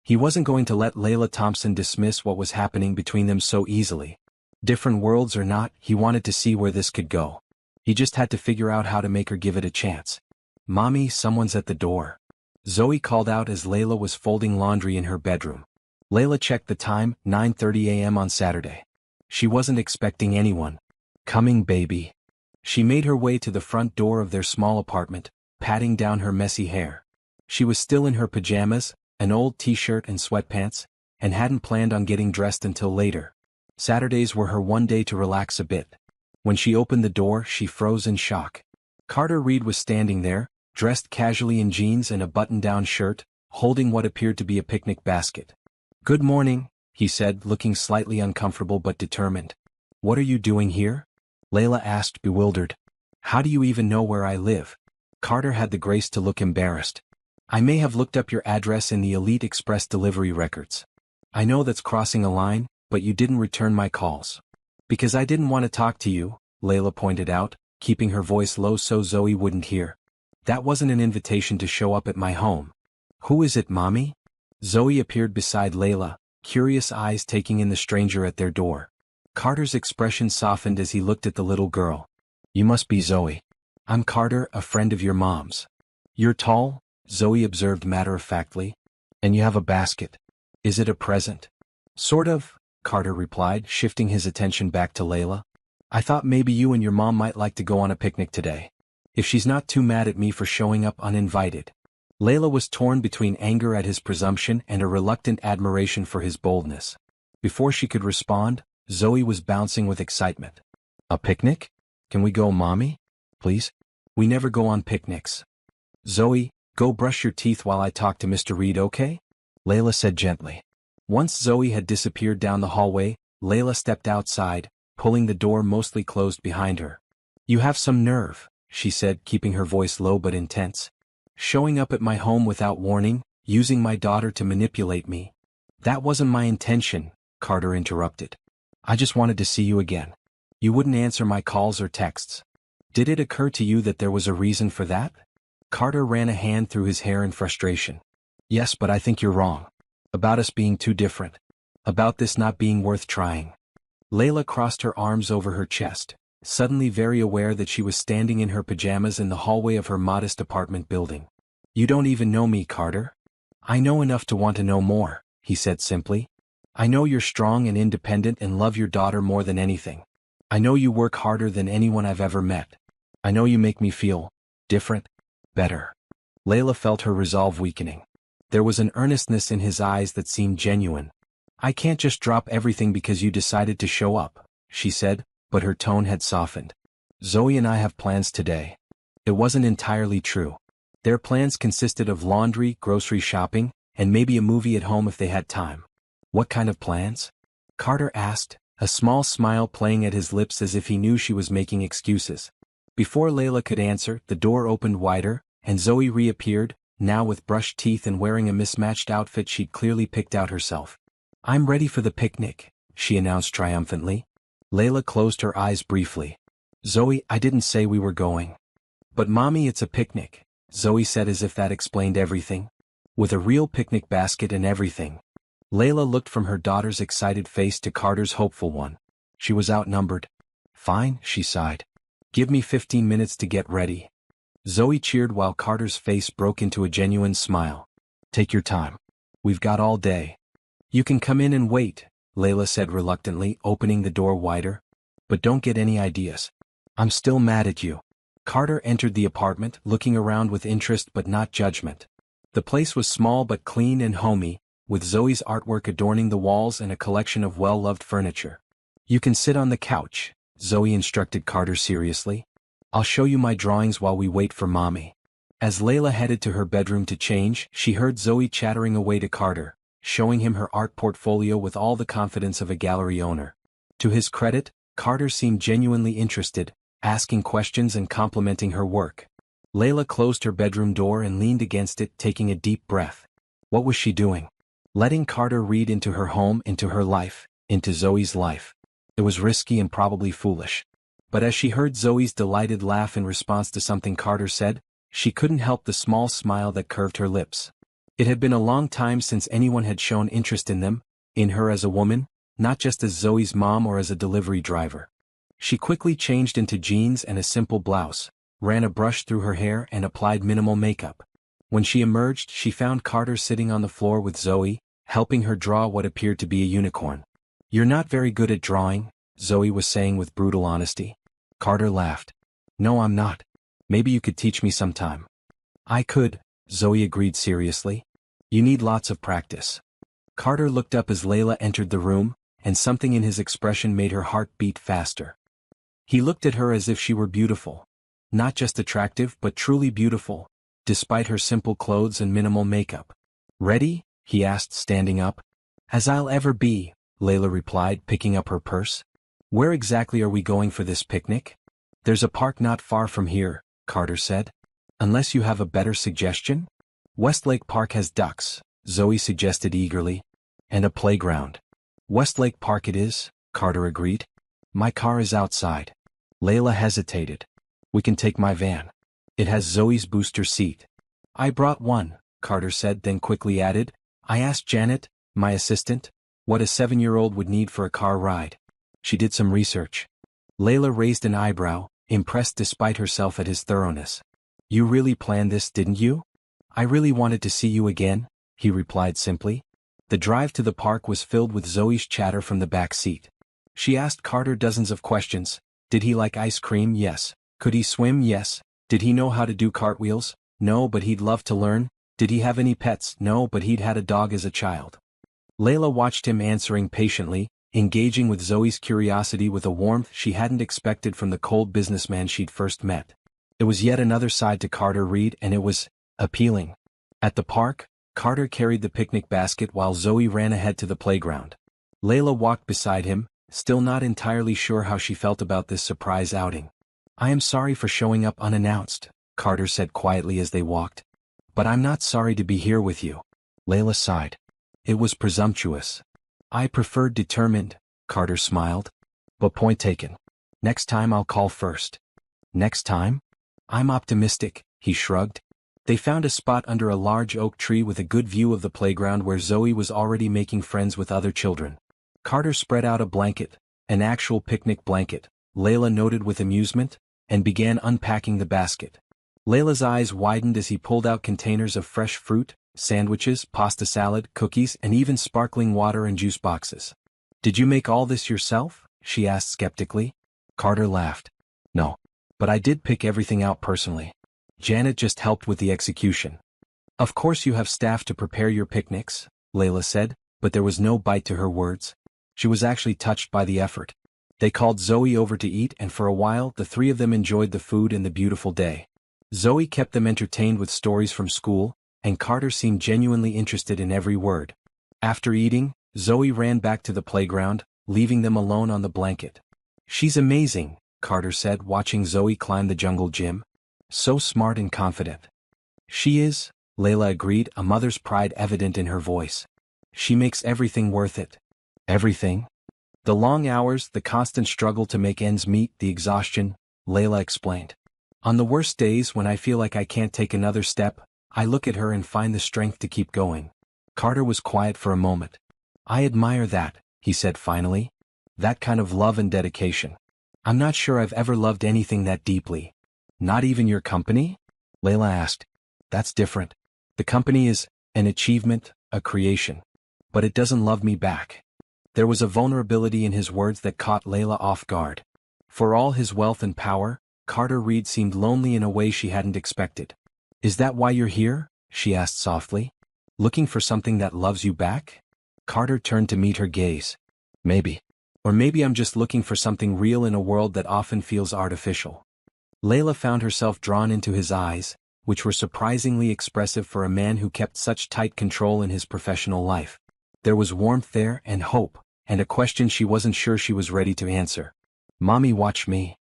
He wasn't going to let Layla Thompson dismiss what was happening between them so easily. Different worlds or not, he wanted to see where this could go. He just had to figure out how to make her give it a chance. Mommy, someone's at the door. Zoe called out as Layla was folding laundry in her bedroom. Layla checked the time, 9:30 a.m. on Saturday. She wasn't expecting anyone. Coming, baby. She made her way to the front door of their small apartment, patting down her messy hair. She was still in her pajamas, an old t-shirt and sweatpants, and hadn't planned on getting dressed until later. Saturdays were her one day to relax a bit. When she opened the door, she froze in shock. Carter Reed was standing there, dressed casually in jeans and a button-down shirt, holding what appeared to be a picnic basket. Good morning, he said, looking slightly uncomfortable but determined. What are you doing here? Layla asked, bewildered. How do you even know where I live? Carter had the grace to look embarrassed. I may have looked up your address in the Elite Express delivery records. I know that's crossing a line, but you didn't return my calls. Because I didn't want to talk to you, Layla pointed out, keeping her voice low so Zoe wouldn't hear. That wasn't an invitation to show up at my home. Who is it, Mommy? Zoe appeared beside Layla, curious eyes taking in the stranger at their door. Carter's expression softened as he looked at the little girl. You must be Zoe. I'm Carter, a friend of your mom's. You're tall, Zoe observed matter-of-factly. And you have a basket. Is it a present? Sort of, Carter replied, shifting his attention back to Layla. I thought maybe you and your mom might like to go on a picnic today. If she's not too mad at me for showing up uninvited. Layla was torn between anger at his presumption and a reluctant admiration for his boldness. Before she could respond, Zoe was bouncing with excitement. A picnic? Can we go, Mommy? Please? We never go on picnics. Zoe, go brush your teeth while I talk to Mr. Reed, okay? Layla said gently. Once Zoe had disappeared down the hallway, Layla stepped outside, pulling the door mostly closed behind her. You have some nerve, she said, keeping her voice low but intense. Showing up at my home without warning, using my daughter to manipulate me. That wasn't my intention, Carter interrupted. I just wanted to see you again. You wouldn't answer my calls or texts. Did it occur to you that there was a reason for that? Carter ran a hand through his hair in frustration. Yes, but I think you're wrong. About us being too different. About this not being worth trying. Layla crossed her arms over her chest, suddenly very aware that she was standing in her pajamas in the hallway of her modest apartment building. You don't even know me, Carter. I know enough to want to know more, he said simply. I know you're strong and independent and love your daughter more than anything. I know you work harder than anyone I've ever met. I know you make me feel different, better. Layla felt her resolve weakening. There was an earnestness in his eyes that seemed genuine. I can't just drop everything because you decided to show up, she said, but her tone had softened. Zoe and I have plans today. It wasn't entirely true. Their plans consisted of laundry, grocery shopping, and maybe a movie at home if they had time. What kind of plans? Carter asked, a small smile playing at his lips as if he knew she was making excuses. Before Layla could answer, the door opened wider, and Zoe reappeared, now with brushed teeth and wearing a mismatched outfit she'd clearly picked out herself. "I'm ready for the picnic," she announced triumphantly. Layla closed her eyes briefly. "Zoe, I didn't say we were going." "But Mommy, it's a picnic," Zoe said as if that explained everything. "With a real picnic basket and everything." Layla looked from her daughter's excited face to Carter's hopeful one. She was outnumbered. "Fine," she sighed. "Give me 15 minutes to get ready." Zoe cheered while Carter's face broke into a genuine smile. "Take your time. We've got all day." "You can come in and wait," Layla said reluctantly, opening the door wider. "But don't get any ideas. I'm still mad at you." Carter entered the apartment, looking around with interest but not judgment. The place was small but clean and homey, with Zoe's artwork adorning the walls and a collection of well-loved furniture. "You can sit on the couch," Zoe instructed Carter seriously. "I'll show you my drawings while we wait for Mommy." As Layla headed to her bedroom to change, she heard Zoe chattering away to Carter, showing him her art portfolio with all the confidence of a gallery owner. To his credit, Carter seemed genuinely interested, asking questions and complimenting her work. Layla closed her bedroom door and leaned against it, taking a deep breath. What was she doing? Letting Carter read into her home, into her life, into Zoe's life. It was risky and probably foolish. But as she heard Zoe's delighted laugh in response to something Carter said, she couldn't help the small smile that curved her lips. It had been a long time since anyone had shown interest in them, in her as a woman, not just as Zoe's mom or as a delivery driver. She quickly changed into jeans and a simple blouse, ran a brush through her hair and applied minimal makeup. When she emerged, she found Carter sitting on the floor with Zoe, helping her draw what appeared to be a unicorn. "You're not very good at drawing," Zoe was saying with brutal honesty. Carter laughed. "No, I'm not. Maybe you could teach me sometime." "I could," Zoe agreed seriously. "You need lots of practice." Carter looked up as Layla entered the room, and something in his expression made her heart beat faster. He looked at her as if she were beautiful. Not just attractive but truly beautiful, despite her simple clothes and minimal makeup. "Ready?" he asked, standing up. "As I'll ever be," Layla replied, picking up her purse. "Where exactly are we going for this picnic?" "There's a park not far from here," Carter said. "Unless you have a better suggestion?" "Westlake Park has ducks," Zoe suggested eagerly. "And a playground." "Westlake Park it is," Carter agreed. "My car is outside." Layla hesitated. "We can take my van. It has Zoe's booster seat." "I brought one," Carter said, then quickly added, "I asked Janet, my assistant, what a 7-year-old would need for a car ride. She did some research." Layla raised an eyebrow, impressed despite herself at his thoroughness. "You really planned this, didn't you?" "I really wanted to see you again," he replied simply. The drive to the park was filled with Zoe's chatter from the back seat. She asked Carter dozens of questions. Did he like ice cream? Yes. Could he swim? Yes. Did he know how to do cartwheels? No, but he'd love to learn. Did he have any pets? No, but he'd had a dog as a child. Layla watched him answering patiently, engaging with Zoe's curiosity with a warmth she hadn't expected from the cold businessman she'd first met. It was yet another side to Carter Reed, and it was appealing. At the park, Carter carried the picnic basket while Zoe ran ahead to the playground. Layla walked beside him, still not entirely sure how she felt about this surprise outing. "I am sorry for showing up unannounced," Carter said quietly as they walked. "But I'm not sorry to be here with you." Layla sighed. It was presumptuous. "I preferred determined," Carter smiled. "But point taken. Next time I'll call first." "Next time?" "I'm optimistic," he shrugged. They found a spot under a large oak tree with a good view of the playground where Zoe was already making friends with other children. Carter spread out a blanket, an actual picnic blanket, Layla noted with amusement, and began unpacking the basket. Layla's eyes widened as he pulled out containers of fresh fruit, sandwiches, pasta salad, cookies, and even sparkling water and juice boxes. "Did you make all this yourself?" she asked skeptically. Carter laughed. "No. But I did pick everything out personally. Janet just helped with the execution." "Of course you have staff to prepare your picnics," Layla said, but there was no bite to her words. She was actually touched by the effort. They called Zoe over to eat, and for a while the three of them enjoyed the food and the beautiful day. Zoe kept them entertained with stories from school, and Carter seemed genuinely interested in every word. After eating, Zoe ran back to the playground, leaving them alone on the blanket. She's amazing, Carter said, watching Zoe climb the jungle gym. So smart and confident. She is, Layla agreed, a mother's pride evident in her voice. She makes everything worth it. Everything? The long hours, the constant struggle to make ends meet, the exhaustion, Layla explained. On the worst days when I feel like I can't take another step, I look at her and find the strength to keep going. Carter was quiet for a moment. I admire that, he said finally. That kind of love and dedication. I'm not sure I've ever loved anything that deeply. Not even your company? Layla asked. That's different. The company is an achievement, a creation. But it doesn't love me back. There was a vulnerability in his words that caught Layla off guard. For all his wealth and power, Carter Reed seemed lonely in a way she hadn't expected. Is that why you're here? She asked softly. Looking for something that loves you back? Carter turned to meet her gaze. Maybe. Or maybe I'm just looking for something real in a world that often feels artificial. Layla found herself drawn into his eyes, which were surprisingly expressive for a man who kept such tight control in his professional life. There was warmth there and hope, and a question she wasn't sure she was ready to answer. Mommy, watch me.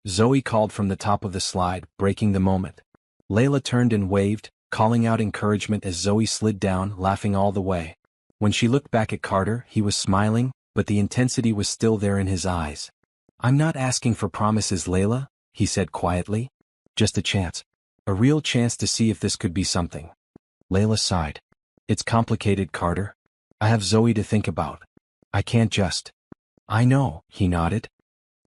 Zoe called from the top of the slide, breaking the moment. Layla turned and waved, calling out encouragement as Zoe slid down, laughing all the way. When she looked back at Carter, he was smiling, but the intensity was still there in his eyes. I'm not asking for promises, Layla, he said quietly. Just a chance. A real chance to see if this could be something. Layla sighed. It's complicated, Carter. I have Zoe to think about. I can't just. I know, he nodded.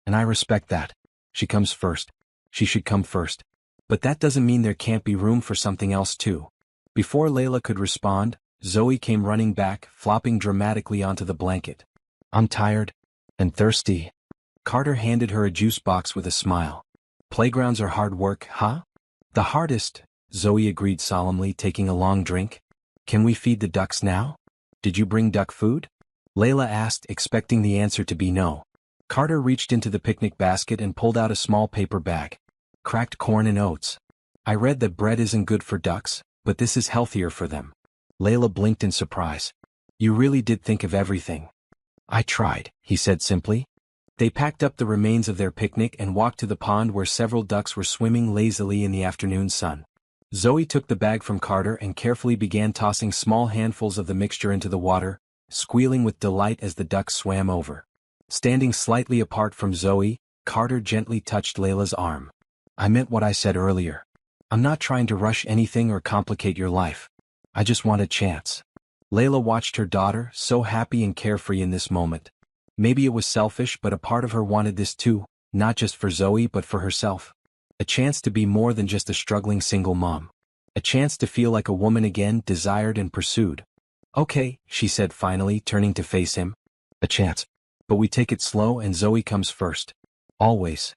And I respect that. She comes first. She should come first. But that doesn't mean there can't be room for something else too. Before Layla could respond, Zoe came running back, flopping dramatically onto the blanket. I'm tired. And thirsty. Carter handed her a juice box with a smile. Playgrounds are hard work, huh? The hardest, Zoe agreed solemnly, taking a long drink. Can we feed the ducks now? Did you bring duck food? Layla asked, expecting the answer to be no. Carter reached into the picnic basket and pulled out a small paper bag. Cracked corn and oats. I read that bread isn't good for ducks, but this is healthier for them. Layla blinked in surprise. You really did think of everything. I tried, he said simply. They packed up the remains of their picnic and walked to the pond where several ducks were swimming lazily in the afternoon sun. Zoe took the bag from Carter and carefully began tossing small handfuls of the mixture into the water, squealing with delight as the ducks swam over. Standing slightly apart from Zoe, Carter gently touched Layla's arm. I meant what I said earlier. I'm not trying to rush anything or complicate your life. I just want a chance. Layla watched her daughter, so happy and carefree in this moment. Maybe it was selfish, but a part of her wanted this too, not just for Zoe but for herself. A chance to be more than just a struggling single mom. A chance to feel like a woman again, desired and pursued. Okay, she said finally, turning to face him. A chance. But we take it slow and Zoe comes first. Always.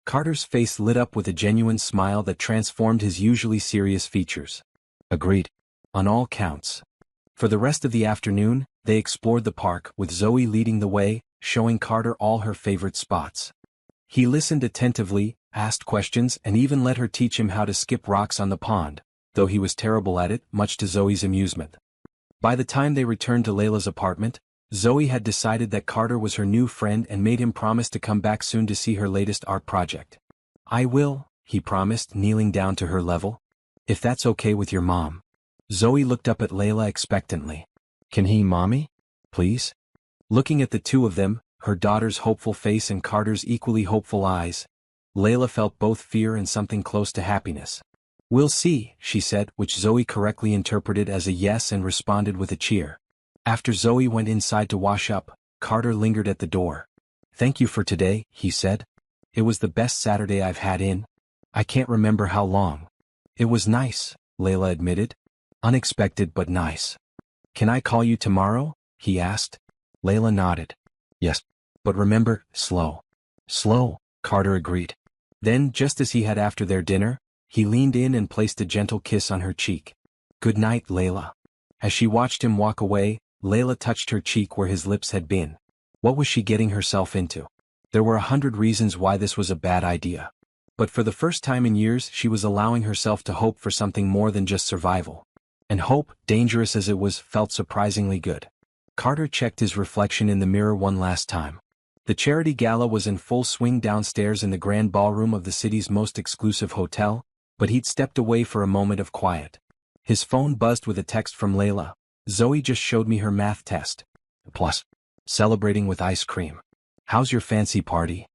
Carter's face lit up with a genuine smile that transformed his usually serious features. Agreed. On all counts. For the rest of the afternoon, they explored the park, with Zoe leading the way, showing Carter all her favorite spots. He listened attentively, asked questions, and even let her teach him how to skip rocks on the pond, though he was terrible at it, much to Zoe's amusement. By the time they returned to Layla's apartment, Zoe had decided that Carter was her new friend and made him promise to come back soon to see her latest art project. I will, he promised, kneeling down to her level. If that's okay with your mom. Zoe looked up at Layla expectantly. Can he, Mommy? Please? Looking at the two of them, her daughter's hopeful face and Carter's equally hopeful eyes, Layla felt both fear and something close to happiness. We'll see, she said, which Zoe correctly interpreted as a yes and responded with a cheer. After Zoe went inside to wash up, Carter lingered at the door. Thank you for today, he said. It was the best Saturday I've had in. I can't remember how long. It was nice, Layla admitted. Unexpected but nice. Can I call you tomorrow? He asked. Layla nodded. Yes. But remember, slow. Slow, Carter agreed. Then, just as he had after their dinner, he leaned in and placed a gentle kiss on her cheek. Good night, Layla. As she watched him walk away, Layla touched her cheek where his lips had been. What was she getting herself into? There were 100 reasons why this was a bad idea. But for the first time in years she was allowing herself to hope for something more than just survival. And hope, dangerous as it was, felt surprisingly good. Carter checked his reflection in the mirror one last time. The charity gala was in full swing downstairs in the grand ballroom of the city's most exclusive hotel, but he'd stepped away for a moment of quiet. His phone buzzed with a text from Layla. Zoe just showed me her math test. Plus, celebrating with ice cream. How's your fancy party?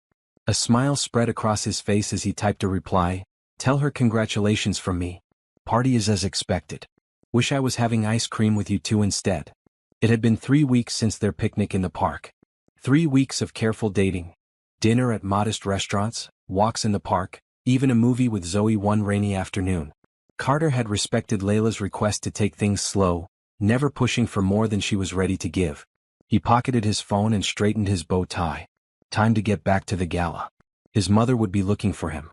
A smile spread across his face as he typed a reply. Tell her congratulations from me. Party is as expected. Wish I was having ice cream with you two instead. It had been 3 weeks since their picnic in the park. 3 weeks of careful dating. Dinner at modest restaurants, walks in the park, even a movie with Zoe one rainy afternoon. Carter had respected Layla's request to take things slow, never pushing for more than she was ready to give. He pocketed his phone and straightened his bow tie. Time to get back to the gala. His mother would be looking for him.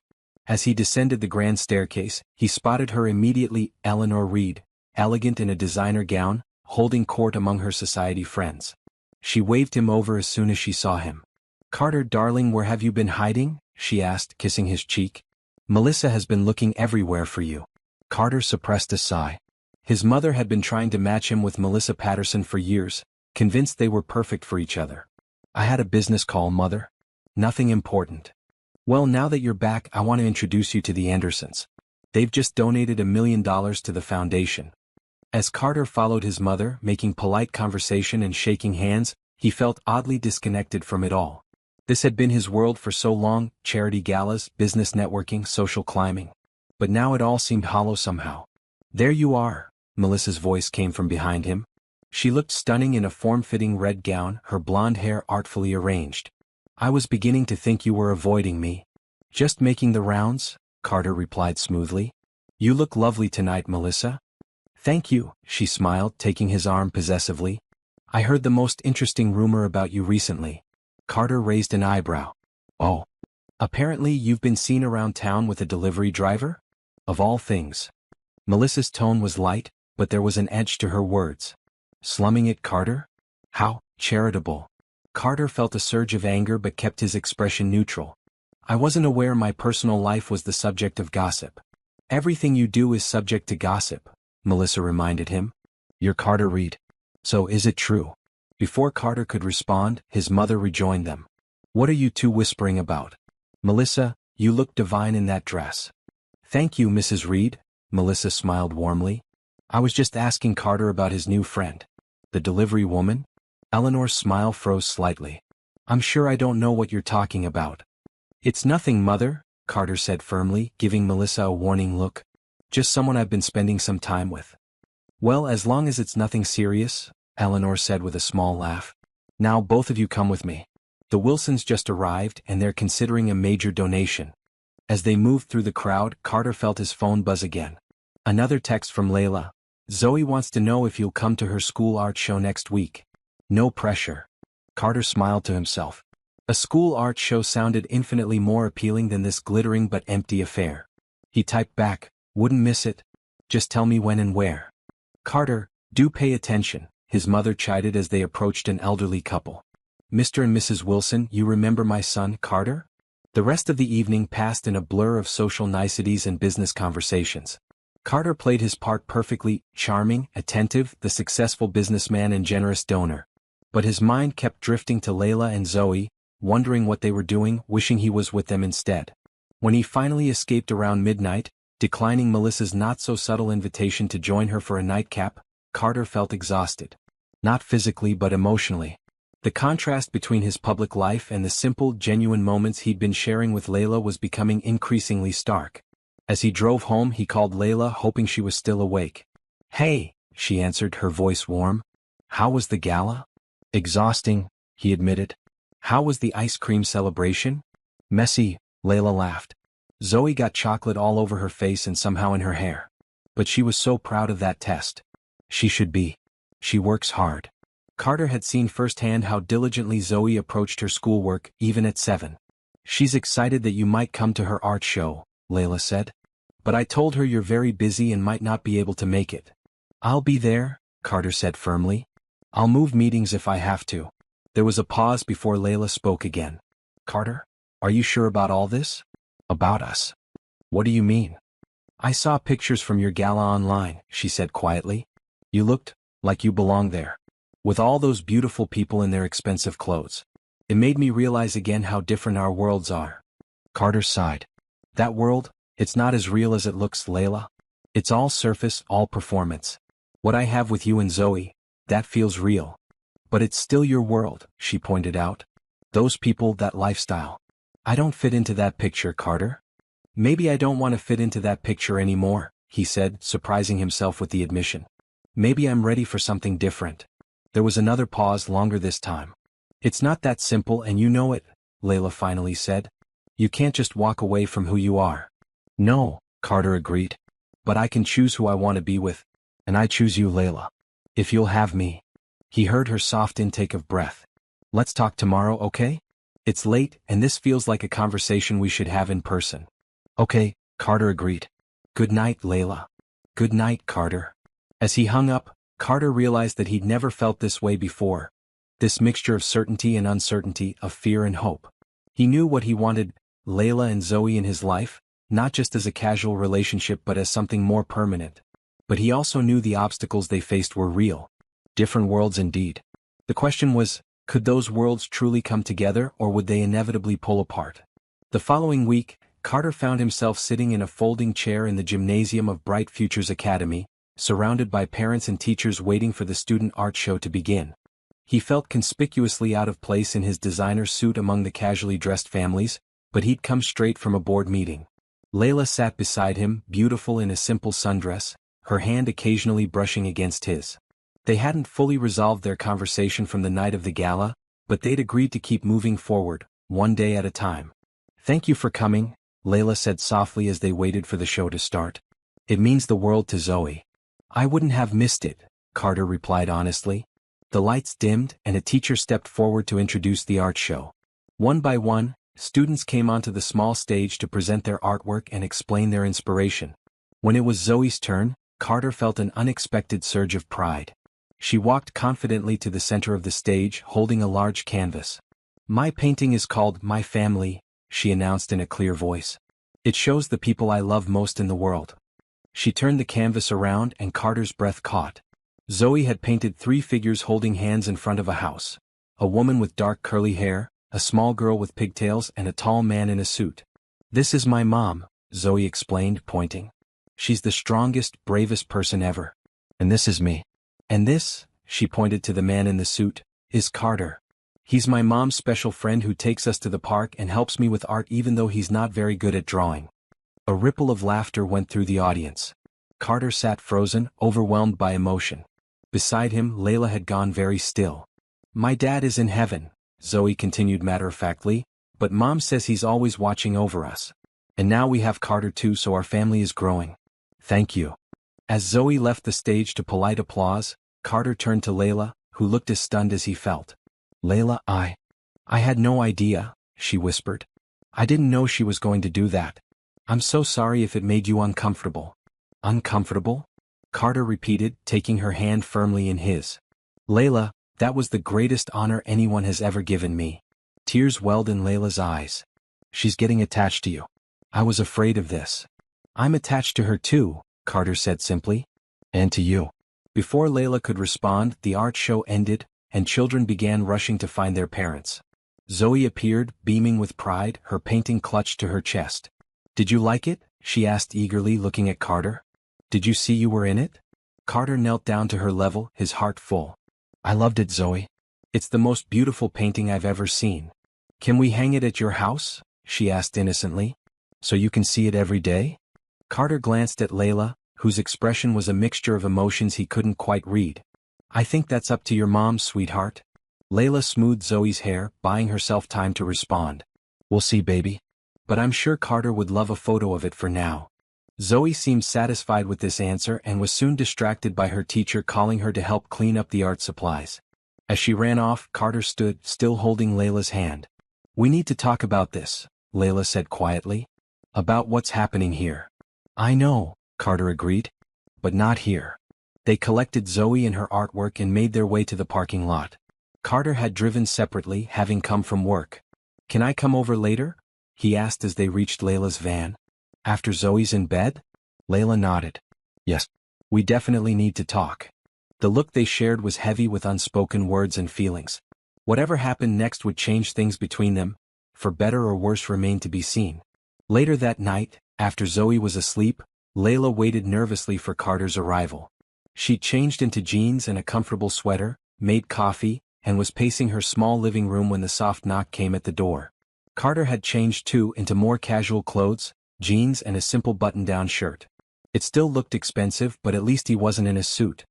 As he descended the grand staircase, he spotted her immediately, Eleanor Reed, elegant in a designer gown, holding court among her society friends. She waved him over as soon as she saw him. Carter, darling, where have you been hiding? She asked, kissing his cheek. Melissa has been looking everywhere for you. Carter suppressed a sigh. His mother had been trying to match him with Melissa Patterson for years, convinced they were perfect for each other. I had a business call, Mother. Nothing important. Well, now that you're back, I want to introduce you to the Andersons. They've just donated $1 million to the foundation. As Carter followed his mother, making polite conversation and shaking hands, he felt oddly disconnected from it all. This had been his world for so long, charity galas, business networking, social climbing. But now it all seemed hollow somehow. There you are, Melissa's voice came from behind him. She looked stunning in a form-fitting red gown, her blonde hair artfully arranged. I was beginning to think you were avoiding me. Just making the rounds, Carter replied smoothly. You look lovely tonight, Melissa. Thank you, she smiled, taking his arm possessively. I heard the most interesting rumor about you recently. Carter raised an eyebrow. Oh. Apparently you've been seen around town with a delivery driver? Of all things. Melissa's tone was light, but there was an edge to her words. Slumming it, Carter? How charitable. Carter felt a surge of anger but kept his expression neutral. I wasn't aware my personal life was the subject of gossip. Everything you do is subject to gossip, Melissa reminded him. You're Carter Reed. So is it true? Before Carter could respond, his mother rejoined them. What are you two whispering about? Melissa, you look divine in that dress. Thank you, Mrs. Reed, Melissa smiled warmly. I was just asking Carter about his new friend. The delivery woman? Eleanor's smile froze slightly. I'm sure I don't know what you're talking about. It's nothing, Mother, Carter said firmly, giving Melissa a warning look. Just someone I've been spending some time with. Well, as long as it's nothing serious, Eleanor said with a small laugh. Now both of you come with me. The Wilsons just arrived and they're considering a major donation. As they moved through the crowd, Carter felt his phone buzz again. Another text from Layla. Zoe wants to know if you'll come to her school art show next week. No pressure. Carter smiled to himself. A school art show sounded infinitely more appealing than this glittering but empty affair. He typed back, wouldn't miss it. Just tell me when and where. Carter, do pay attention, his mother chided as they approached an elderly couple. Mr. and Mrs. Wilson, you remember my son, Carter? The rest of the evening passed in a blur of social niceties and business conversations. Carter played his part perfectly, charming, attentive, the successful businessman and generous donor. But his mind kept drifting to Layla and Zoe, wondering what they were doing, wishing he was with them instead. When he finally escaped around midnight, declining Melissa's not-so-subtle invitation to join her for a nightcap, Carter felt exhausted. Not physically but emotionally. The contrast between his public life and the simple, genuine moments he'd been sharing with Layla was becoming increasingly stark. As he drove home, he called Layla, hoping she was still awake. Hey, she answered, her voice warm. How was the gala? Exhausting, he admitted. How was the ice cream celebration? Messy, Layla laughed. Zoe got chocolate all over her face and somehow in her hair. But she was so proud of that test. She should be. She works hard. Carter had seen firsthand how diligently Zoe approached her schoolwork, even at 7. She's excited that you might come to her art show, Layla said. But I told her you're very busy and might not be able to make it. I'll be there, Carter said firmly. I'll move meetings if I have to. There was a pause before Layla spoke again. Carter, are you sure about all this? About us. What do you mean? I saw pictures from your gala online, she said quietly. You looked like you belonged there. with all those beautiful people in their expensive clothes. It made me realize again how different our worlds are. Carter sighed. That world, it's not as real as it looks, Layla. It's all surface, all performance. What I have with you and Zoe, that feels real. But it's still your world, she pointed out. Those people, that lifestyle. I don't fit into that picture, Carter. Maybe I don't want to fit into that picture anymore, he said, surprising himself with the admission. Maybe I'm ready for something different. There was another pause, longer this time. It's not that simple and you know it, Layla finally said. You can't just walk away from who you are. No, Carter agreed. But I can choose who I want to be with. And I choose you, Layla. If you'll have me. He heard her soft intake of breath. Let's talk tomorrow, okay? It's late, and this feels like a conversation we should have in person. Okay, Carter agreed. Good night, Layla. Good night, Carter. As he hung up, Carter realized that he'd never felt this way before. This mixture of certainty and uncertainty, of fear and hope. He knew what he wanted, Layla and Zoe in his life, not just as a casual relationship but as something more permanent. But he also knew the obstacles they faced were real. Different worlds indeed. The question was, could those worlds truly come together or would they inevitably pull apart? The following week, Carter found himself sitting in a folding chair in the gymnasium of Bright Futures Academy, surrounded by parents and teachers waiting for the student art show to begin. He felt conspicuously out of place in his designer suit among the casually dressed families, but he'd come straight from a board meeting. Layla sat beside him, beautiful in a simple sundress, her hand occasionally brushing against his. They hadn't fully resolved their conversation from the night of the gala, but they'd agreed to keep moving forward, one day at a time. Thank you for coming, Layla said softly as they waited for the show to start. It means the world to Zoe. I wouldn't have missed it, Carter replied honestly. The lights dimmed and a teacher stepped forward to introduce the art show. One by one, students came onto the small stage to present their artwork and explain their inspiration. When it was Zoe's turn, Carter felt an unexpected surge of pride. She walked confidently to the center of the stage, holding a large canvas. My painting is called My Family, she announced in a clear voice. It shows the people I love most in the world. She turned the canvas around and Carter's breath caught. Zoe had painted 3 figures holding hands in front of a house. A woman with dark curly hair, a small girl with pigtails and a tall man in a suit. This is my mom, Zoe explained, pointing. She's the strongest, bravest person ever. And this is me. And this, she pointed to the man in the suit, is Carter. He's my mom's special friend who takes us to the park and helps me with art even though he's not very good at drawing. A ripple of laughter went through the audience. Carter sat frozen, overwhelmed by emotion. Beside him, Layla had gone very still. My dad is in heaven, Zoe continued matter-of-factly, but Mom says he's always watching over us. And now we have Carter too, so our family is growing. Thank you. As Zoe left the stage to polite applause, Carter turned to Layla, who looked as stunned as he felt. Layla, I had no idea, she whispered. I didn't know she was going to do that. I'm so sorry if it made you uncomfortable. Uncomfortable? Carter repeated, taking her hand firmly in his. Layla, that was the greatest honor anyone has ever given me. Tears welled in Layla's eyes. She's getting attached to you. I was afraid of this. I'm attached to her too, Carter said simply. And to you. Before Layla could respond, the art show ended, and children began rushing to find their parents. Zoe appeared, beaming with pride, her painting clutched to her chest. Did you like it? She asked eagerly, looking at Carter. Did you see you were in it? Carter knelt down to her level, his heart full. I loved it, Zoe. It's the most beautiful painting I've ever seen. Can we hang it at your house? She asked innocently. So you can see it every day? Carter glanced at Layla, whose expression was a mixture of emotions he couldn't quite read. I think that's up to your mom, sweetheart. Layla smoothed Zoe's hair, buying herself time to respond. We'll see, baby. But I'm sure Carter would love a photo of it for now. Zoe seemed satisfied with this answer and was soon distracted by her teacher calling her to help clean up the art supplies. As she ran off, Carter stood, still holding Layla's hand. We need to talk about this, Layla said quietly. About what's happening here. I know, Carter agreed. But not here. They collected Zoe and her artwork and made their way to the parking lot. Carter had driven separately, having come from work. Can I come over later? He asked as they reached Layla's van. After Zoe's in bed? Layla nodded. Yes. We definitely need to talk. The look they shared was heavy with unspoken words and feelings. Whatever happened next would change things between them, for better or worse remained to be seen. Later that night, after Zoe was asleep, Layla waited nervously for Carter's arrival. She changed into jeans and a comfortable sweater, made coffee, and was pacing her small living room when the soft knock came at the door. Carter had changed too into more casual clothes, jeans and a simple button-down shirt. It still looked expensive, but at least he wasn't in a suit.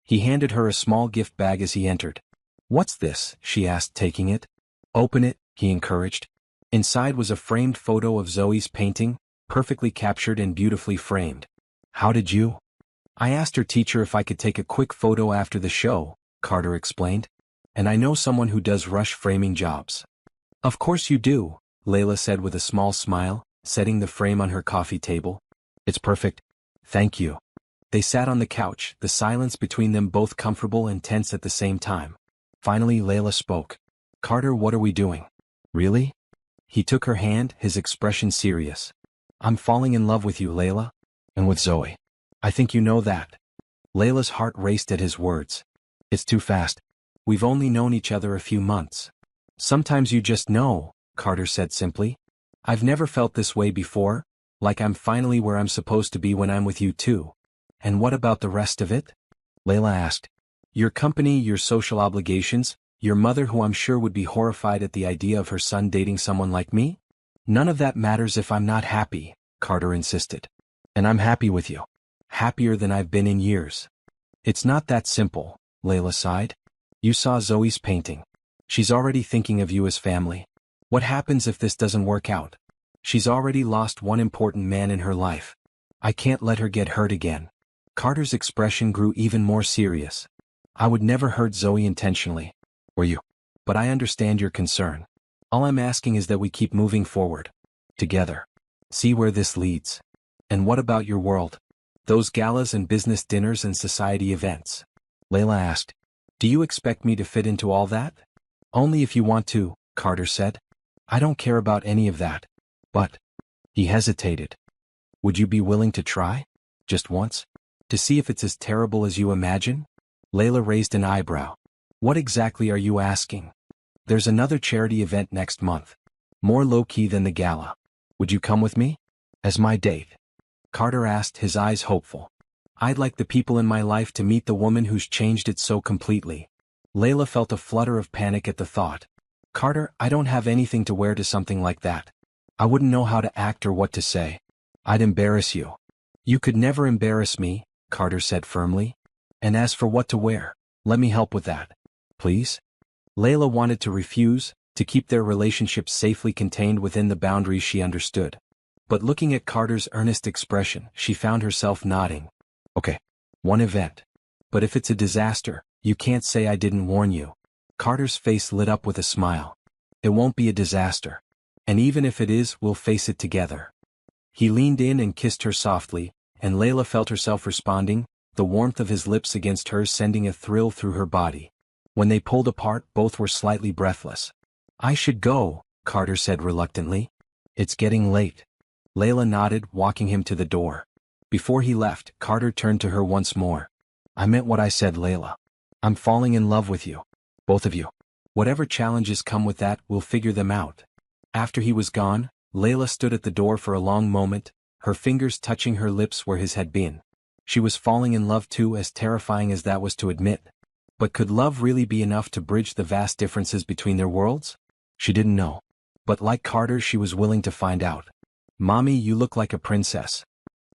He handed her a small gift bag as he entered. "What's this?" she asked, taking it. "Open it," he encouraged. Inside was a framed photo of Zoe's painting, perfectly captured and beautifully framed. "How did you?" "I asked her teacher if I could take a quick photo after the show," Carter explained. "And I know someone who does rush framing jobs." "Of course you do," Layla said with a small smile, setting the frame on her coffee table. "It's perfect. Thank you." They sat on the couch, the silence between them both comfortable and tense at the same time. Finally Layla spoke. "Carter, what are we doing?" "Really?" He took her hand, his expression serious. "I'm falling in love with you, Layla. And with Zoe. I think you know that." Layla's heart raced at his words. "It's too fast. We've only known each other a few months." "Sometimes you just know," Carter said simply. "I've never felt this way before, like I'm finally where I'm supposed to be when I'm with you too." "And what about the rest of it?" Layla asked. "Your company, your social obligations, your mother who I'm sure would be horrified at the idea of her son dating someone like me?" "None of that matters if I'm not happy," Carter insisted. "And I'm happy with you. Happier than I've been in years." "It's not that simple," Layla sighed. "You saw Zoe's painting. She's already thinking of you as family. What happens if this doesn't work out? She's already lost one important man in her life. I can't let her get hurt again." Carter's expression grew even more serious. "I would never hurt Zoe intentionally. Or you. But I understand your concern. All I'm asking is that we keep moving forward. Together. See where this leads." "And what about your world? Those galas and business dinners and society events?" Layla asked. "Do you expect me to fit into all that?" "Only if you want to," Carter said. "I don't care about any of that. But..." He hesitated. "Would you be willing to try? Just once? To see if it's as terrible as you imagine?" Layla raised an eyebrow. "What exactly are you asking?" "There's another charity event next month. More low-key than the gala. Would you come with me? As my date?" Carter asked, his eyes hopeful. "I'd like the people in my life to meet the woman who's changed it so completely." Layla felt a flutter of panic at the thought. "Carter, I don't have anything to wear to something like that. I wouldn't know how to act or what to say. I'd embarrass you." "You could never embarrass me," Carter said firmly. "And as for what to wear, let me help with that. Please?" Layla wanted to refuse, to keep their relationship safely contained within the boundaries she understood. But looking at Carter's earnest expression, she found herself nodding. "Okay. One event. But if it's a disaster, you can't say I didn't warn you." Carter's face lit up with a smile. "It won't be a disaster. And even if it is, we'll face it together." He leaned in and kissed her softly, and Layla felt herself responding, the warmth of his lips against hers sending a thrill through her body. When they pulled apart, both were slightly breathless. "I should go," Carter said reluctantly. "It's getting late." Layla nodded, walking him to the door. Before he left, Carter turned to her once more. "I meant what I said, Layla. I'm falling in love with you. Both of you. Whatever challenges come with that, we'll figure them out." After he was gone, Layla stood at the door for a long moment, her fingers touching her lips where his had been. She was falling in love too, as terrifying as that was to admit. But could love really be enough to bridge the vast differences between their worlds? She didn't know. But like Carter, she was willing to find out. "Mommy, you look like a princess."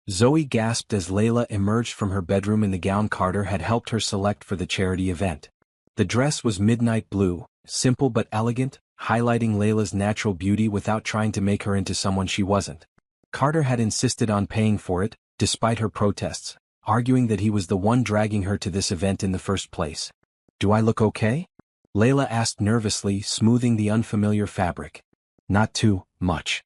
Zoe gasped as Layla emerged from her bedroom in the gown Carter had helped her select for the charity event. The dress was midnight blue, simple but elegant, highlighting Layla's natural beauty without trying to make her into someone she wasn't. Carter had insisted on paying for it, despite her protests, arguing that he was the one dragging her to this event in the first place. "Do I look okay?" Layla asked nervously, smoothing the unfamiliar fabric. "Not too much."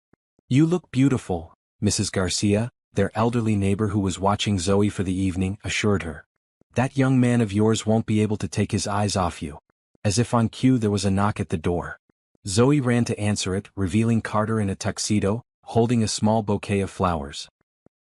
"You look beautiful," Mrs. Garcia, their elderly neighbor who was watching Zoe for the evening, assured her. "That young man of yours won't be able to take his eyes off you." As if on cue, there was a knock at the door. Zoe ran to answer it, revealing Carter in a tuxedo, holding a small bouquet of flowers.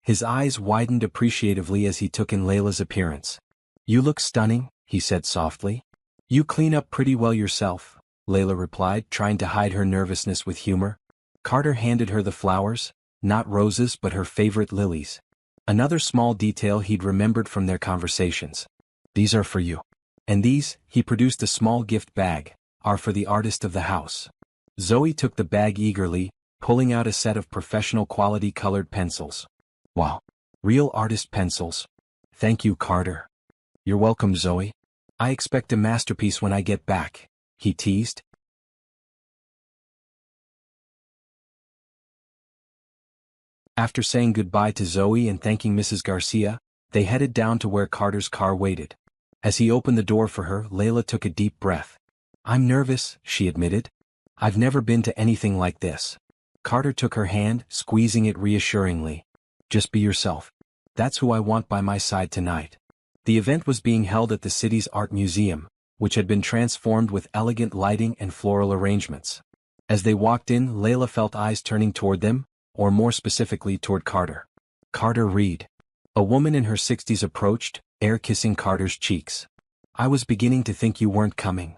His eyes widened appreciatively as he took in Layla's appearance. You look stunning, he said softly. You clean up pretty well yourself, Layla replied, trying to hide her nervousness with humor. Carter handed her the flowers, not roses but her favorite lilies. Another small detail he'd remembered from their conversations. These are for you. And these, he produced a small gift bag, are for the artist of the house. Zoe took the bag eagerly, pulling out a set of professional quality colored pencils. Wow. Real artist pencils. Thank you, Carter. You're welcome, Zoe. I expect a masterpiece when I get back, he teased. After saying goodbye to Zoe and thanking Mrs. Garcia, they headed down to where Carter's car waited. As he opened the door for her, Layla took a deep breath. I'm nervous, she admitted. I've never been to anything like this. Carter took her hand, squeezing it reassuringly. Just be yourself. That's who I want by my side tonight. The event was being held at the city's art museum, which had been transformed with elegant lighting and floral arrangements. As they walked in, Layla felt eyes turning toward them, or more specifically toward Carter. Carter Reed. A woman in her 60s approached, air-kissing Carter's cheeks. I was beginning to think you weren't coming.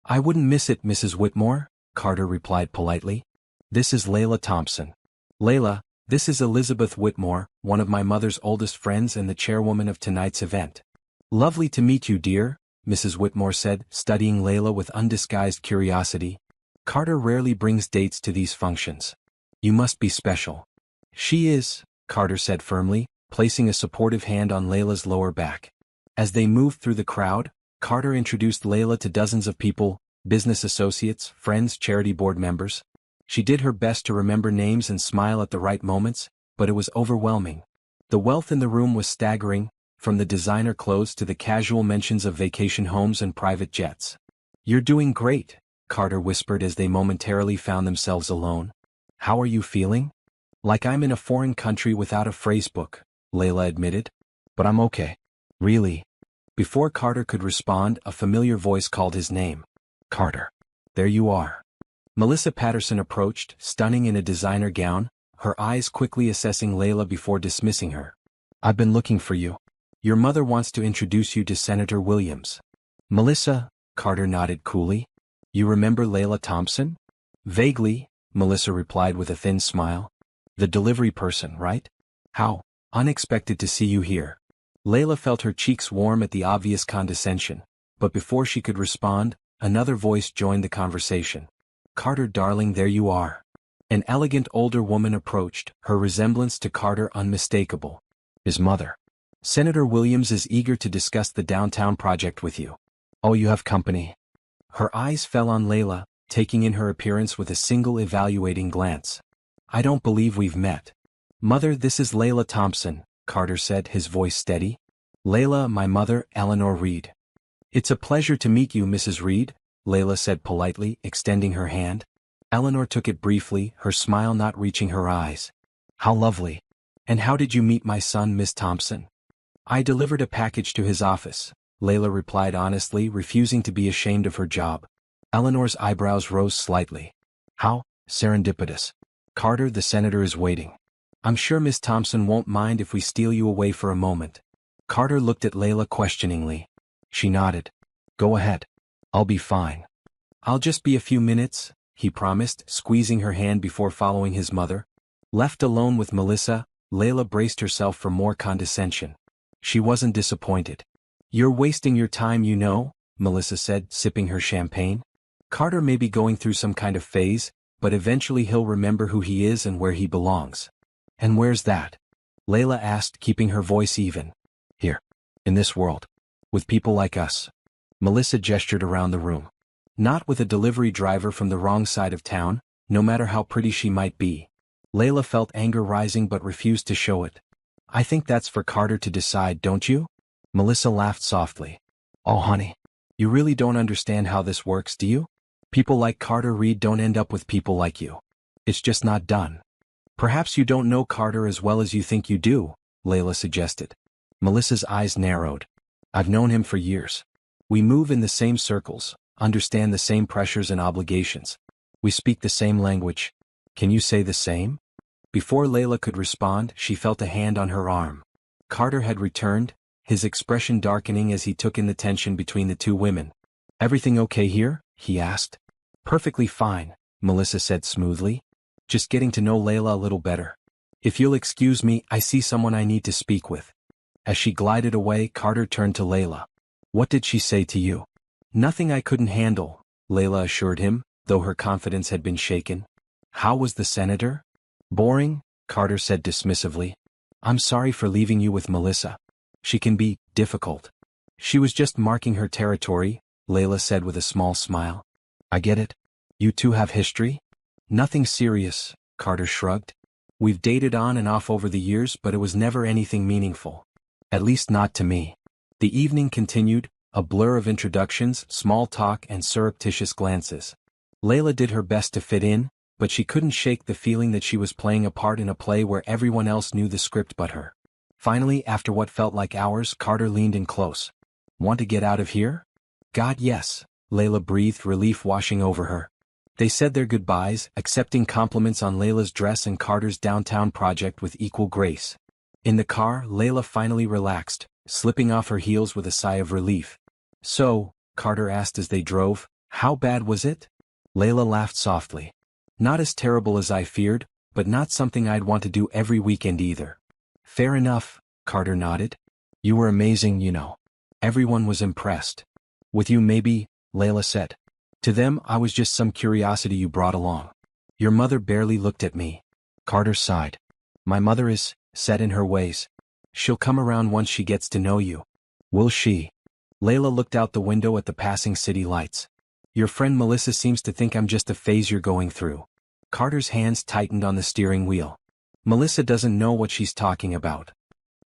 I wouldn't miss it, Mrs. Whitmore, Carter replied politely. This is Layla Thompson. Layla, this is Elizabeth Whitmore, one of my mother's oldest friends and the chairwoman of tonight's event. Lovely to meet you, dear, Mrs. Whitmore said, studying Layla with undisguised curiosity. Carter rarely brings dates to these functions. You must be special. She is, Carter said firmly, placing a supportive hand on Layla's lower back. As they moved through the crowd, Carter introduced Layla to dozens of people, business associates, friends, charity board members. She did her best to remember names and smile at the right moments, but it was overwhelming. The wealth in the room was staggering, from the designer clothes to the casual mentions of vacation homes and private jets. You're doing great, Carter whispered as they momentarily found themselves alone. How are you feeling? Like I'm in a foreign country without a phrasebook, Layla admitted. But I'm okay. Really? Before Carter could respond, a familiar voice called his name. Carter. There you are. Melissa Patterson approached, stunning in a designer gown, her eyes quickly assessing Layla before dismissing her. I've been looking for you. Your mother wants to introduce you to Senator Williams. Melissa, Carter nodded coolly. You remember Layla Thompson? Vaguely, Melissa replied with a thin smile. The delivery person, right? How unexpected to see you here. Layla felt her cheeks warm at the obvious condescension, but before she could respond, another voice joined the conversation. Carter, darling, there you are. An elegant older woman approached, her resemblance to Carter unmistakable. His mother. Senator Williams is eager to discuss the downtown project with you. Oh, you have company. Her eyes fell on Layla, taking in her appearance with a single evaluating glance. I don't believe we've met. Mother, this is Layla Thompson, Carter said, his voice steady. Layla, my mother, Eleanor Reed. It's a pleasure to meet you, Mrs. Reed, Layla said politely, extending her hand. Eleanor took it briefly, her smile not reaching her eyes. How lovely. And how did you meet my son, Miss Thompson? I delivered a package to his office, Layla replied honestly, refusing to be ashamed of her job. Eleanor's eyebrows rose slightly. How serendipitous. Carter, the senator is waiting. I'm sure Miss Thompson won't mind if we steal you away for a moment. Carter looked at Layla questioningly. She nodded. Go ahead. I'll be fine. I'll just be a few minutes, he promised, squeezing her hand before following his mother. Left alone with Melissa, Layla braced herself for more condescension. She wasn't disappointed. You're wasting your time, you know, Melissa said, sipping her champagne. Carter may be going through some kind of phase, but eventually he'll remember who he is and where he belongs. And where's that? Layla asked, keeping her voice even. Here. In this world. With people like us. Melissa gestured around the room. Not with a delivery driver from the wrong side of town, no matter how pretty she might be. Layla felt anger rising but refused to show it. I think that's for Carter to decide, don't you? Melissa laughed softly. Oh honey. You really don't understand how this works, do you? People like Carter Reed don't end up with people like you. It's just not done. Perhaps you don't know Carter as well as you think you do, Layla suggested. Melissa's eyes narrowed. I've known him for years. We move in the same circles, understand the same pressures and obligations. We speak the same language. Can you say the same? Before Layla could respond, she felt a hand on her arm. Carter had returned, his expression darkening as he took in the tension between the two women. "Everything okay here?" he asked. "Perfectly fine," Melissa said smoothly. "Just getting to know Layla a little better. If you'll excuse me, I see someone I need to speak with." As she glided away, Carter turned to Layla. "What did she say to you?" "Nothing I couldn't handle," Layla assured him, though her confidence had been shaken. "How was the senator?" "Boring," Carter said dismissively. "I'm sorry for leaving you with Melissa. She can be difficult." "She was just marking her territory," Layla said with a small smile. "I get it. You two have history?" "Nothing serious," Carter shrugged. "We've dated on and off over the years, but it was never anything meaningful. At least not to me." The evening continued, a blur of introductions, small talk, and surreptitious glances. Layla did her best to fit in, but she couldn't shake the feeling that she was playing a part in a play where everyone else knew the script but her. Finally, after what felt like hours, Carter leaned in close. "Want to get out of here?" "God, yes," Layla breathed, relief washing over her. They said their goodbyes, accepting compliments on Layla's dress and Carter's downtown project with equal grace. In the car, Layla finally relaxed, slipping off her heels with a sigh of relief. "So," Carter asked as they drove, "how bad was it?" Layla laughed softly. "Not as terrible as I feared, but not something I'd want to do every weekend either." "Fair enough," Carter nodded. "You were amazing, you know. Everyone was impressed." "With you maybe," Layla said. "To them, I was just some curiosity you brought along." "Your mother barely looked at me." Carter sighed. "My mother is set in her ways. She'll come around once she gets to know you." "Will she?" Layla looked out the window at the passing city lights. "Your friend Melissa seems to think I'm just a phase you're going through." Carter's hands tightened on the steering wheel. "Melissa doesn't know what she's talking about."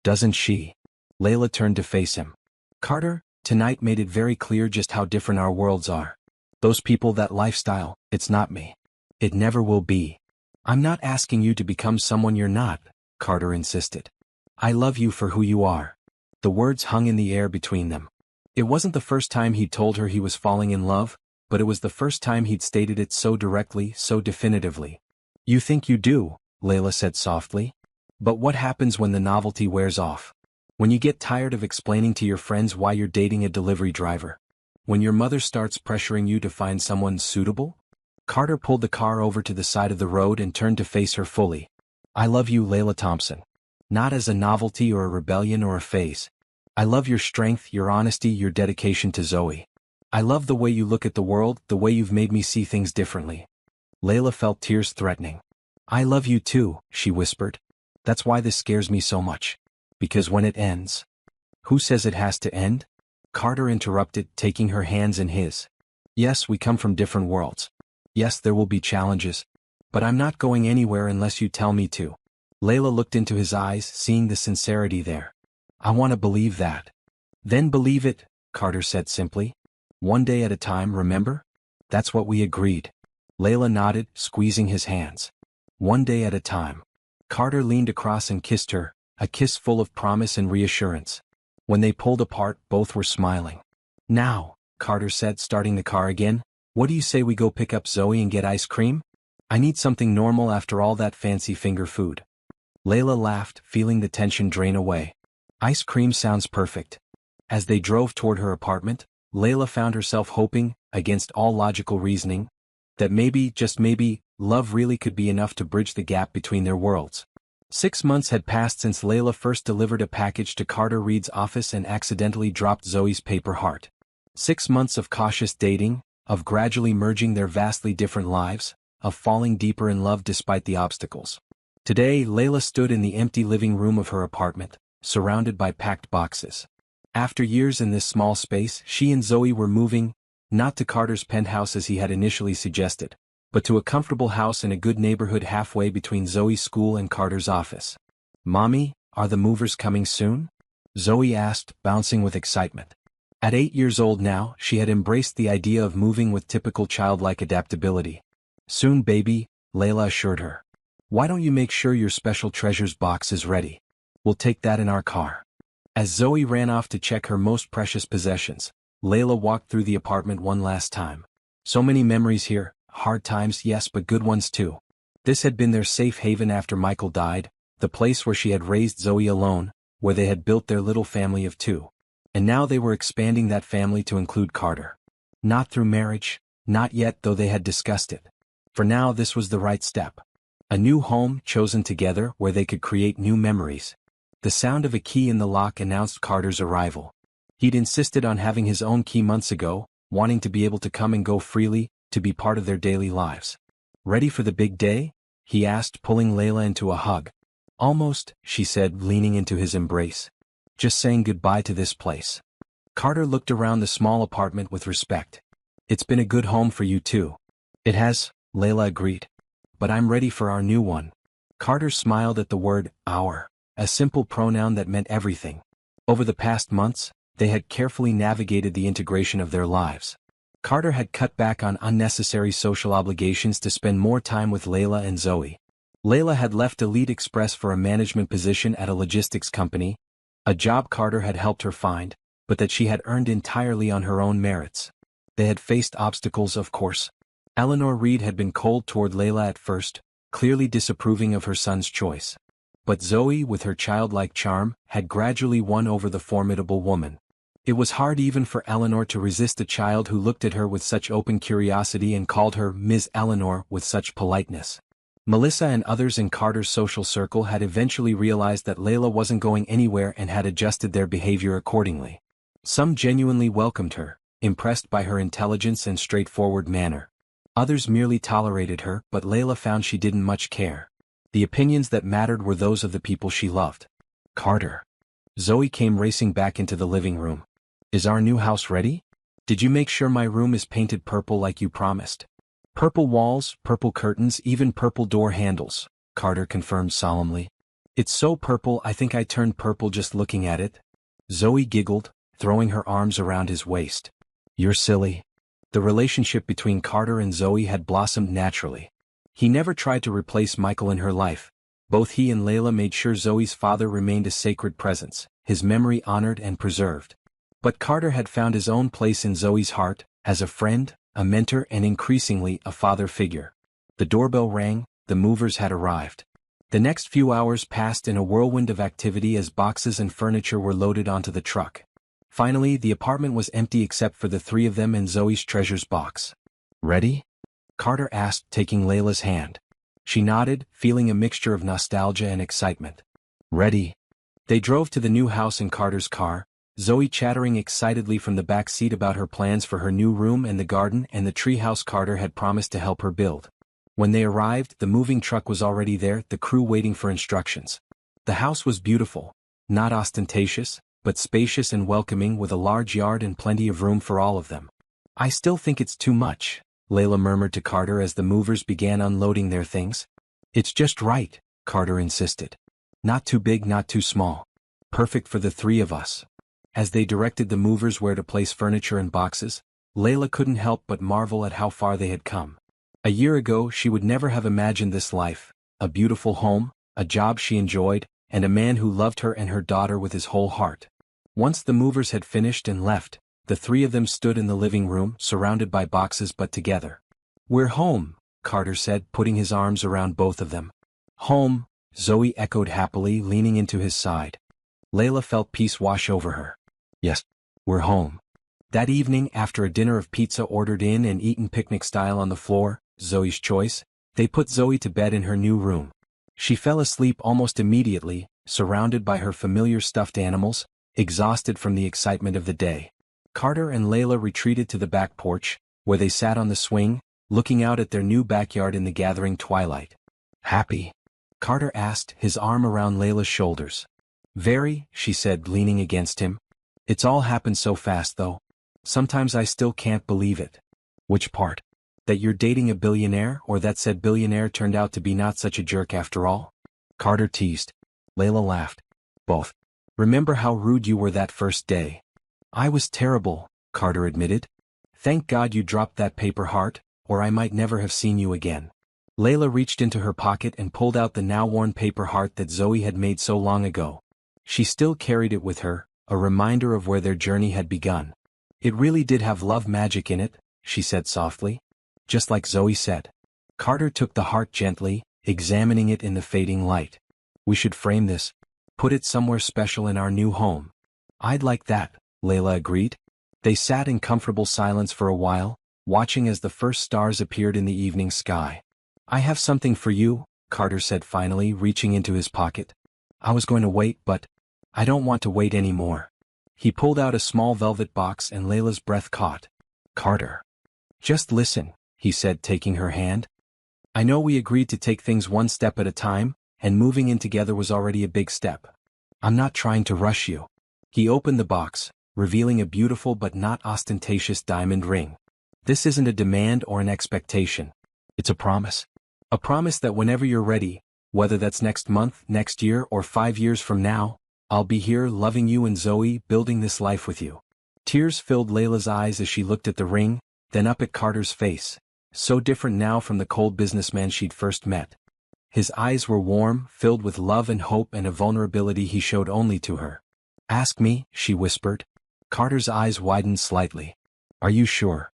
"Doesn't she?" Layla turned to face him. "Carter, tonight made it very clear just how different our worlds are. Those people, that lifestyle, it's not me. It never will be." "I'm not asking you to become someone you're not," Carter insisted. "I love you for who you are." The words hung in the air between them. It wasn't the first time he'd told her he was falling in love, but it was the first time he'd stated it so directly, so definitively. "You think you do," Layla said softly. "But what happens when the novelty wears off? When you get tired of explaining to your friends why you're dating a delivery driver? When your mother starts pressuring you to find someone suitable?" Carter pulled the car over to the side of the road and turned to face her fully. "I love you, Layla Thompson. Not as a novelty or a rebellion or a phase. I love your strength, your honesty, your dedication to Zoe. I love the way you look at the world, the way you've made me see things differently." Layla felt tears threatening. "I love you too," she whispered. "That's why this scares me so much. Because when it ends—" "Who says it has to end?" Carter interrupted, taking her hands in his. "Yes, we come from different worlds. Yes, there will be challenges. But I'm not going anywhere unless you tell me to." Layla looked into his eyes, seeing the sincerity there. "I want to believe that." "Then believe it," Carter said simply. "One day at a time, remember? That's what we agreed." Layla nodded, squeezing his hands. "One day at a time." Carter leaned across and kissed her, a kiss full of promise and reassurance. When they pulled apart, both were smiling. "Now," Carter said, starting the car again, "what do you say we go pick up Zoe and get ice cream? I need something normal after all that fancy finger food." Layla laughed, feeling the tension drain away. "Ice cream sounds perfect." As they drove toward her apartment, Layla found herself hoping, against all logical reasoning, that maybe, just maybe, love really could be enough to bridge the gap between their worlds. 6 months had passed since Layla first delivered a package to Carter Reed's office and accidentally dropped Zoe's paper heart. 6 months of cautious dating, of gradually merging their vastly different lives, of falling deeper in love despite the obstacles. Today, Layla stood in the empty living room of her apartment, surrounded by packed boxes. After years in this small space, she and Zoe were moving, not to Carter's penthouse as he had initially suggested, but to a comfortable house in a good neighborhood halfway between Zoe's school and Carter's office. "Mommy, are the movers coming soon?" Zoe asked, bouncing with excitement. At 8 years old now, she had embraced the idea of moving with typical childlike adaptability. "Soon, baby," Layla assured her. "Why don't you make sure your special treasures box is ready? We'll take that in our car." As Zoe ran off to check her most precious possessions, Layla walked through the apartment one last time. So many memories here, hard times, yes, but good ones too. This had been their safe haven after Michael died, the place where she had raised Zoe alone, where they had built their little family of two. And now they were expanding that family to include Carter. Not through marriage, not yet, though they had discussed it. For now this was the right step. A new home chosen together where they could create new memories. The sound of a key in the lock announced Carter's arrival. He'd insisted on having his own key months ago, wanting to be able to come and go freely, to be part of their daily lives. "Ready for the big day?" he asked, pulling Layla into a hug. "Almost," she said, leaning into his embrace. "Just saying goodbye to this place." Carter looked around the small apartment with respect. "It's been a good home for you too." "It has," Layla agreed. "But I'm ready for our new one." Carter smiled at the word, our, a simple pronoun that meant everything. Over the past months, they had carefully navigated the integration of their lives. Carter had cut back on unnecessary social obligations to spend more time with Layla and Zoe. Layla had left Elite Express for a management position at a logistics company, a job Carter had helped her find, but that she had earned entirely on her own merits. They had faced obstacles, of course. Eleanor Reed had been cold toward Layla at first, clearly disapproving of her son's choice. But Zoe, with her childlike charm, had gradually won over the formidable woman. It was hard even for Eleanor to resist a child who looked at her with such open curiosity and called her Ms. Eleanor with such politeness. Melissa and others in Carter's social circle had eventually realized that Layla wasn't going anywhere and had adjusted their behavior accordingly. Some genuinely welcomed her, impressed by her intelligence and straightforward manner. Others merely tolerated her, but Layla found she didn't much care. The opinions that mattered were those of the people she loved. "Carter." Zoe came racing back into the living room. "Is our new house ready? Did you make sure my room is painted purple like you promised?" "Purple walls, purple curtains, even purple door handles," Carter confirmed solemnly. "It's so purple I think I turned purple just looking at it." Zoe giggled, throwing her arms around his waist. "You're silly." The relationship between Carter and Zoe had blossomed naturally. He never tried to replace Michael in her life. Both he and Layla made sure Zoe's father remained a sacred presence, his memory honored and preserved. But Carter had found his own place in Zoe's heart, as a friend, a mentor, and increasingly a father figure. The doorbell rang, the movers had arrived. The next few hours passed in a whirlwind of activity as boxes and furniture were loaded onto the truck. Finally, the apartment was empty except for the three of them and Zoe's treasures box. "Ready?" Carter asked, taking Layla's hand. She nodded, feeling a mixture of nostalgia and excitement. "Ready." They drove to the new house in Carter's car, Zoe chattering excitedly from the back seat about her plans for her new room and the garden and the treehouse Carter had promised to help her build. When they arrived, the moving truck was already there, the crew waiting for instructions. The house was beautiful, not ostentatious, but spacious and welcoming, with a large yard and plenty of room for all of them. "I still think it's too much," Layla murmured to Carter as the movers began unloading their things. "It's just right," Carter insisted. "Not too big, not too small. Perfect for the three of us." As they directed the movers where to place furniture and boxes, Layla couldn't help but marvel at how far they had come. A year ago she would never have imagined this life, a beautiful home, a job she enjoyed, and a man who loved her and her daughter with his whole heart. Once the movers had finished and left, the three of them stood in the living room, surrounded by boxes but together. "We're home," Carter said, putting his arms around both of them. "Home," Zoe echoed happily, leaning into his side. Layla felt peace wash over her. "Yes, we're home." That evening, after a dinner of pizza ordered in and eaten picnic style on the floor, Zoe's choice, they put Zoe to bed in her new room. She fell asleep almost immediately, surrounded by her familiar stuffed animals, exhausted from the excitement of the day. Carter and Layla retreated to the back porch, where they sat on the swing, looking out at their new backyard in the gathering twilight. "Happy?" Carter asked, his arm around Layla's shoulders. "Very," she said, leaning against him. "It's all happened so fast though. Sometimes I still can't believe it." "Which part? That you're dating a billionaire, or that said billionaire turned out to be not such a jerk after all?" Carter teased. Layla laughed. "Both. Remember how rude you were that first day?" "I was terrible," Carter admitted. "Thank God you dropped that paper heart, or I might never have seen you again." Layla reached into her pocket and pulled out the now-worn paper heart that Zoe had made so long ago. She still carried it with her, a reminder of where their journey had begun. "It really did have love magic in it," she said softly. "Just like Zoe said." Carter took the heart gently, examining it in the fading light. "We should frame this. Put it somewhere special in our new home. I'd like that, Layla agreed. They sat in comfortable silence for a while, watching as the first stars appeared in the evening sky. I have something for you, Carter said finally, reaching into his pocket. I was going to wait, but I don't want to wait anymore. He pulled out a small velvet box and Layla's breath caught. Carter. Just listen, he said, taking her hand. I know we agreed to take things one step at a time, and moving in together was already a big step. I'm not trying to rush you. He opened the box, revealing a beautiful but not ostentatious diamond ring. This isn't a demand or an expectation. It's a promise. A promise that whenever you're ready, whether that's next month, next year, or 5 years from now, I'll be here loving you and Zoe, building this life with you. Tears filled Layla's eyes as she looked at the ring, then up at Carter's face, so different now from the cold businessman she'd first met. His eyes were warm, filled with love and hope and a vulnerability he showed only to her. Ask me, she whispered. Carter's eyes widened slightly. Are you sure?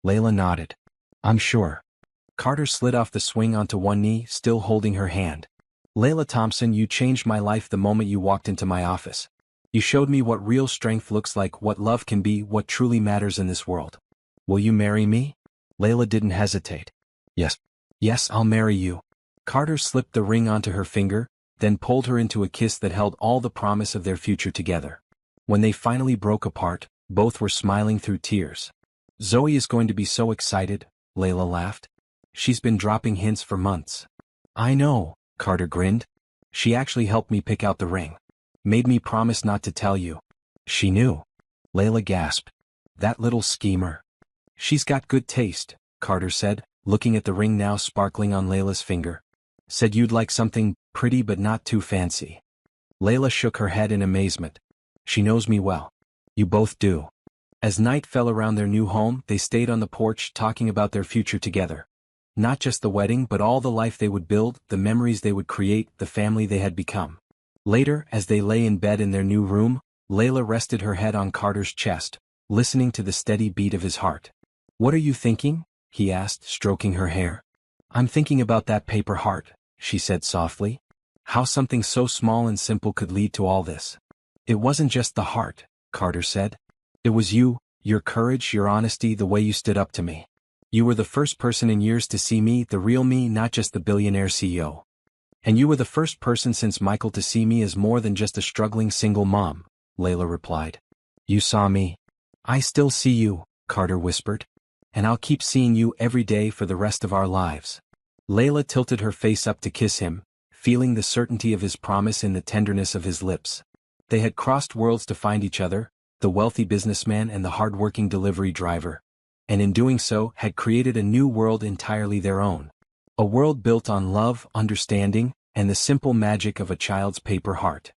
Layla nodded. I'm sure. Carter slid off the swing onto one knee, still holding her hand. Layla Thompson, you changed my life the moment you walked into my office. You showed me what real strength looks like, what love can be, what truly matters in this world. Will you marry me? Layla didn't hesitate. Yes. Yes, I'll marry you. Carter slipped the ring onto her finger, then pulled her into a kiss that held all the promise of their future together. When they finally broke apart, both were smiling through tears. Zoe is going to be so excited, Layla laughed. She's been dropping hints for months. I know, Carter grinned. She actually helped me pick out the ring. Made me promise not to tell you. She knew. Layla gasped. That little schemer. She's got good taste, Carter said, looking at the ring now sparkling on Layla's finger. Said you'd like something pretty but not too fancy. Layla shook her head in amazement. She knows me well. You both do. As night fell around their new home, they stayed on the porch talking about their future together. Not just the wedding but all the life they would build, the memories they would create, the family they had become. Later, as they lay in bed in their new room, Layla rested her head on Carter's chest, listening to the steady beat of his heart. What are you thinking? He asked, stroking her hair. I'm thinking about that paper heart, she said softly. How something so small and simple could lead to all this. It wasn't just the heart, Carter said. It was you, your courage, your honesty, the way you stood up to me. You were the first person in years to see me, the real me, not just the billionaire CEO. And you were the first person since Michael to see me as more than just a struggling single mom, Layla replied. You saw me. I still see you, Carter whispered. And I'll keep seeing you every day for the rest of our lives. Layla tilted her face up to kiss him, feeling the certainty of his promise in the tenderness of his lips. They had crossed worlds to find each other, the wealthy businessman and the hardworking delivery driver. And in doing so, had created a new world entirely their own. A world built on love, understanding, and the simple magic of a child's paper heart.